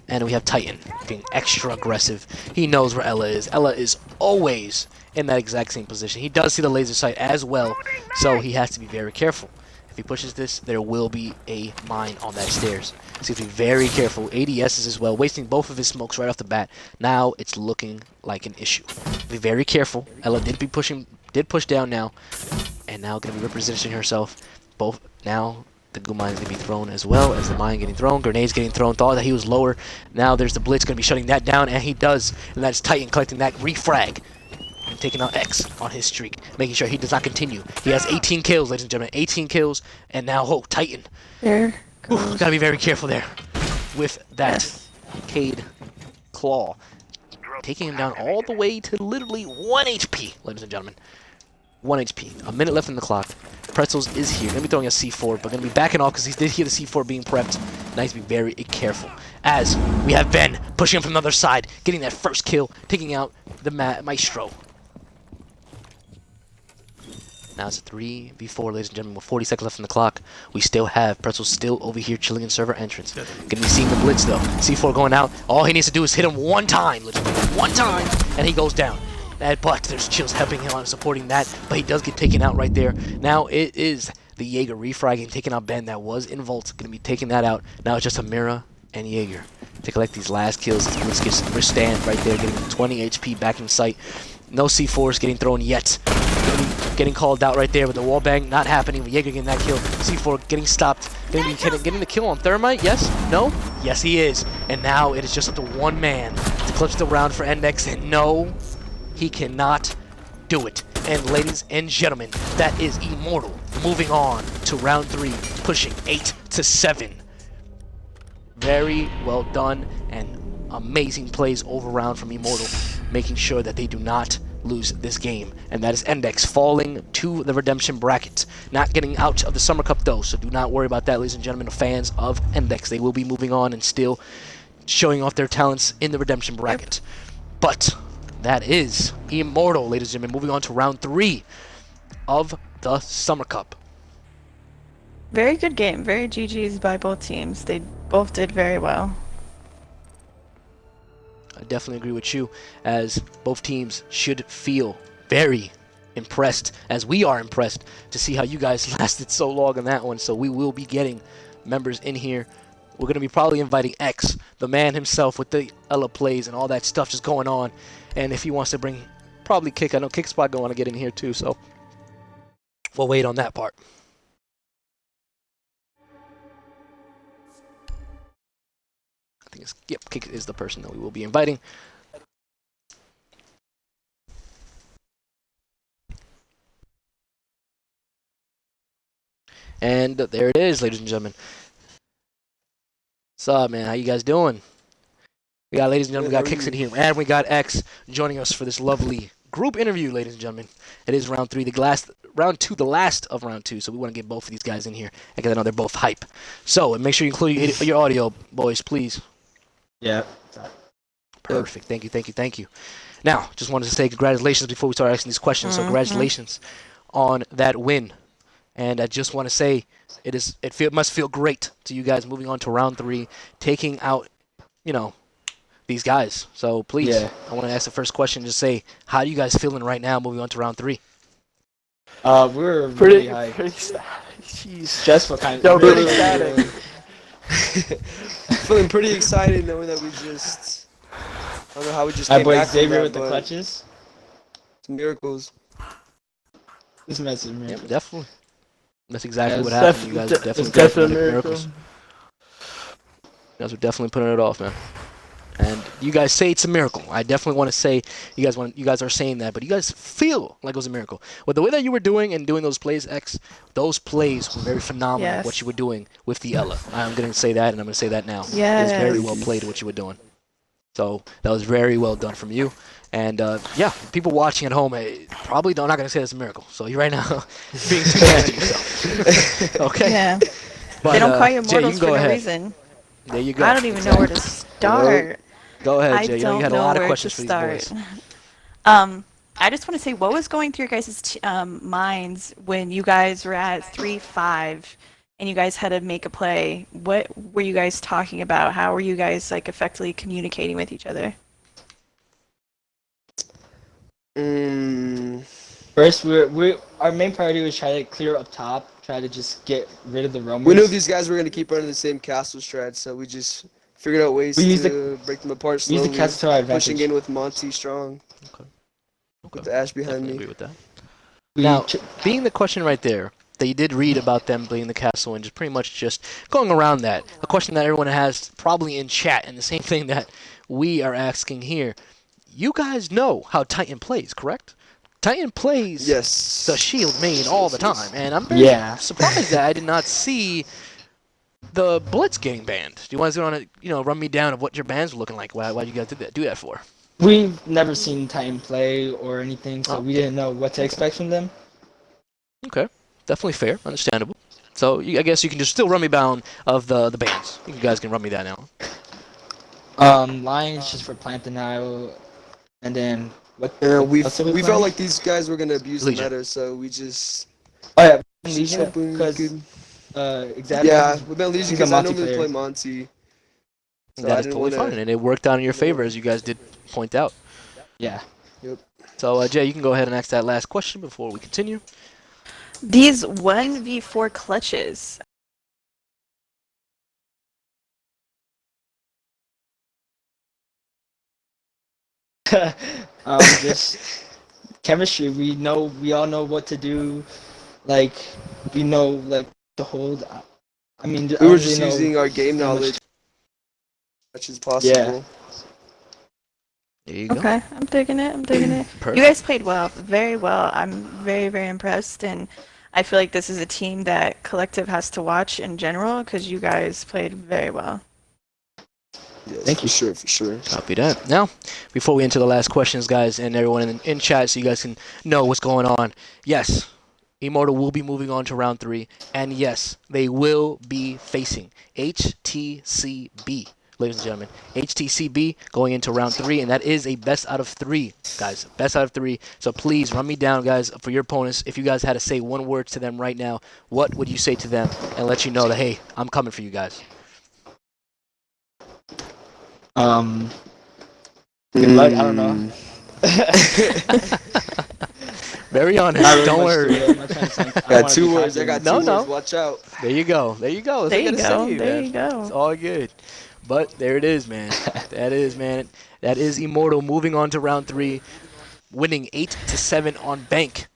And we have Titan being extra aggressive. He knows where Ella is. Ella is always in that exact same position. He does see the laser sight as well, so he has to be very careful. If he pushes this, there will be a mine on that stairs. So he has to be very careful. ADS is as well, wasting both of his smokes right off the bat. Now it's looking like an issue. Be very careful. Ella did push down now, and now going to be repositioning herself. Both now. The goo mine is going to be thrown as well as the mine getting thrown. Grenades getting thrown. Thought that he was lower. Now there's the blitz going to be shutting that down, and he does. And that's Titan collecting that refrag and taking out X on his streak, making sure he does not continue. He has 18 kills, ladies and gentlemen. 18 kills, and now Titan. There goes. Got to be very careful there with that Yes. Cade Claw, taking him down all the way to literally 1 HP, ladies and gentlemen. 1 HP. A minute left in the clock. Pretzels is here. Going to be throwing a C4, but going to be backing off because he did hear the C4 being prepped. Now he's to be very careful. As we have Ben pushing him from the other side, getting that first kill, taking out the Maestro. Now it's a 3v4, ladies and gentlemen, with 40 seconds left in the clock. We still have Pretzels still over here chilling in server entrance. Going to be seeing the blitz though. C4 going out. All he needs to do is hit him one time, literally. One time, and he goes down. But there's Chills helping him out, supporting that, but he does get taken out right there. Now it is the Jaeger refragging, taking out Ben that was in Vault, going to be taking that out. Now it's just Amira and Jaeger to collect these last kills. Let's get Stand right there, getting 20 HP back in sight. No C4s getting thrown yet. Getting called out right there with the wall bang, not happening. With Jaeger getting that kill. C4 getting stopped. Getting the kill on Thermite, yes? No? Yes, he is. And now it is just up to one man to clip the round for Endex, and no, he cannot do it. And ladies and gentlemen, that is Immortal moving on to round 3, pushing 8-7. Very well done and amazing plays over round from Immortal, making sure that they do not lose this game. And that is Endex falling to the redemption bracket. Not getting out of the Summer Cup though, so do not worry about that, ladies and gentlemen, the fans of Endex. They will be moving on and still showing off their talents in the redemption bracket. But that is Immortal, ladies and gentlemen, moving on to round 3 of the Summer Cup. Very good game. Very GG's by both teams. They both did very well. I definitely agree with you, as both teams should feel very impressed, as we are impressed to see how you guys lasted so long on that one. So we will be getting members in here. We're going to be probably inviting X, the man himself with the Ella plays and all that stuff just going on. And if he wants to bring probably Kick, I know Kick's probably going to want to get in here too, so we'll wait on that part. I think yep, Kick is the person that we will be inviting. And there it is, ladies and gentlemen. What's up, man? How you guys doing? We got, ladies and gentlemen, we got Kicks in here, and we got X joining us for this lovely group interview, ladies and gentlemen. It is round 3, round 2, the last of round 2, so we want to get both of these guys in here, because I know they're both hype. So, make sure you include your audio, boys, please. Yeah. Perfect. Thank you, thank you, thank you. Now, just wanted to say congratulations before we start asking these questions. So, congratulations on that win. And I just want to say it must feel great to you guys moving on to round 3, taking out, these guys. So please, I want to ask the first question. Just say, how are you guys feeling right now moving on to round 3? We're really hyped. Pretty Jeez. Stressful kind Yo, of. pretty really, ecstatic. Feeling pretty excited knowing that we just, I don't know how we just My came boy back from Xavier that, with the but clutches. it's miracles. This message, man. Yep, definitely. That's exactly what Yes. happened. You guys are It's definitely definitely doing a miracle. miracles. You guys are definitely putting it off, man. And you guys say it's a miracle. I definitely want to say you guys are saying that, but you guys feel like it was a miracle. With the way that you were doing those plays, X, those plays were very phenomenal. Yes. What you were doing with the Ella. I'm going to say that, and I'm going to say that now. It was very Yes. well played what you were doing. So that was very well done from you. And yeah, people watching at home probably not going to say it's a miracle. So you're right now being too nice to yourself. Okay. Yeah. But, They don't call you Jay, you immortals can for go no ahead. reason. There you go. I don't even know where to start. Go ahead, I Jay. You don't know you had a know lot of where questions to for these start. boys. I just want to say, what was going through your guys' minds when you guys were at 3-5 and you guys had to make a play? What were you guys talking about? How were you guys like effectively communicating with each other? First, our main priority was try to clear up top, try to just get rid of the roamers. We knew these guys were going to keep running the same castle strat, so we just figured out ways We used to break them apart we used slowly, the castle to our advantage. pushing in with Monty strong, with the Ash behind Definitely me. agree with that. We Now, ch- being the question right there, that you did read about them being the castle and just pretty much just going around that, a question that everyone has probably in chat, and the same thing that we are asking here. You guys know how Titan plays, correct? Titan plays Yes. the shield main all the time, and I'm very Yeah. surprised that I did not see the Blitz getting banned. Do you guys want to, run me down of what your bans were looking like? Why you guys do that for? We've never seen Titan play or anything, so Oh. we didn't know what to expect from them. Okay, definitely fair, understandable. So I guess you can just still run me down of the bans. You guys can run me that now. Lions just for plant denial, and then what? Yeah, what we else did we felt plan? like these guys were going to abuse Legion. the meta, so we just Oh yeah, just Legion hoping we because could. exactly. Yeah, we've been Legion He's a because I Monty normally player. play Monty. So That I is didn't totally want fine, to. and it worked out in your favor, as you guys did point out. Yeah. So, Jay, you can go ahead and ask that last question before we continue. These 1v4 clutches. Just chemistry. We all know what to do. Like, we know like to hold. I mean, I We were don't just really know using our game how much- knowledge as much as possible. There you go. Okay, I'm digging it. Perfect. You guys played well, very well. I'm very, very impressed, and I feel like this is a team that Collective has to watch in general because you guys played very well. Yes, Thank you. for sure. Copy that. Now, before we enter the last questions, guys, and everyone in chat, so you guys can know what's going on. Yes, Immortal will be moving on to round 3, and yes, they will be facing HTCB, ladies and gentlemen. HTCB going into round 3, and that is a best out of 3, guys. Best out of 3. So please run me down, guys, for your opponents. If you guys had to say one word to them right now, what would you say to them and let you know that, hey, I'm coming for you guys? Good luck. I don't know. Very honest. Not really Don't much worry. to it. I'm not trying to sound- I Got don't wanna two be words. I got confident. two No, words. no. Watch out. There you go. There you go. That's There what you I gotta go. say, There man. you go. It's all good. But there it is, man. That is, man. That is Immortal moving on to round 3, winning 8-7 on bank.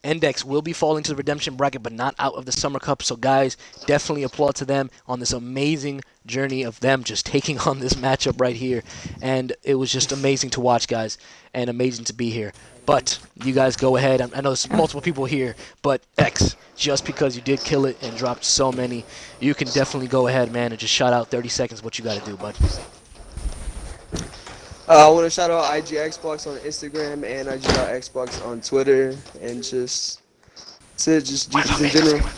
Endex will be falling to the redemption bracket, but not out of the Summer Cup. So, guys, definitely applaud to them on this amazing journey of them just taking on this matchup right here. And it was just amazing to watch, guys, and amazing to be here. But you guys go ahead. I know there's multiple people here, but X, just because you did kill it and dropped so many, you can definitely go ahead, man, and just shout out 30 seconds what you got to do, bud. I want to shout out IG Xbox on Instagram and IG.Xbox on Twitter, and just that's it. Just GGs in general.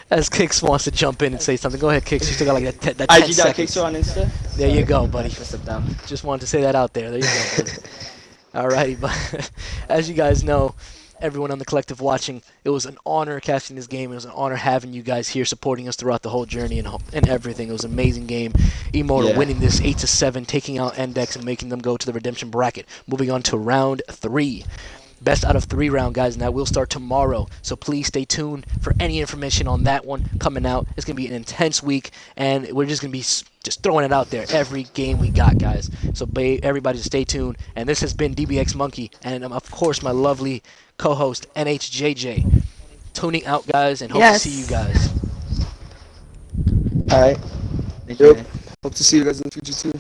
As Kix wants to jump in and say something, go ahead, Kix. You still got like that 10 seconds. IG.Kickster on Insta. There you go, buddy. Press it down. Just wanted to say that out there. There you go, buddy. Alrighty, but as you guys know, everyone on the collective watching, it was an honor casting this game. It was an honor having you guys here supporting us throughout the whole journey and everything. It was an amazing game. Immortal winning this 8-7, taking out Endex and making them go to the redemption bracket. Moving on to round 3. best out of 3 round, guys, and that will start tomorrow. So please stay tuned for any information on that one coming out. It's going to be an intense week, and we're just going to be just throwing it out there every game we got, guys. So everybody just stay tuned. And this has been DBX Monkey, and of course my lovely co-host NHJJ. Tuning out, guys, and hope to see you guys. All right. Thank you, Yep. man. Hope to see you guys in the future too.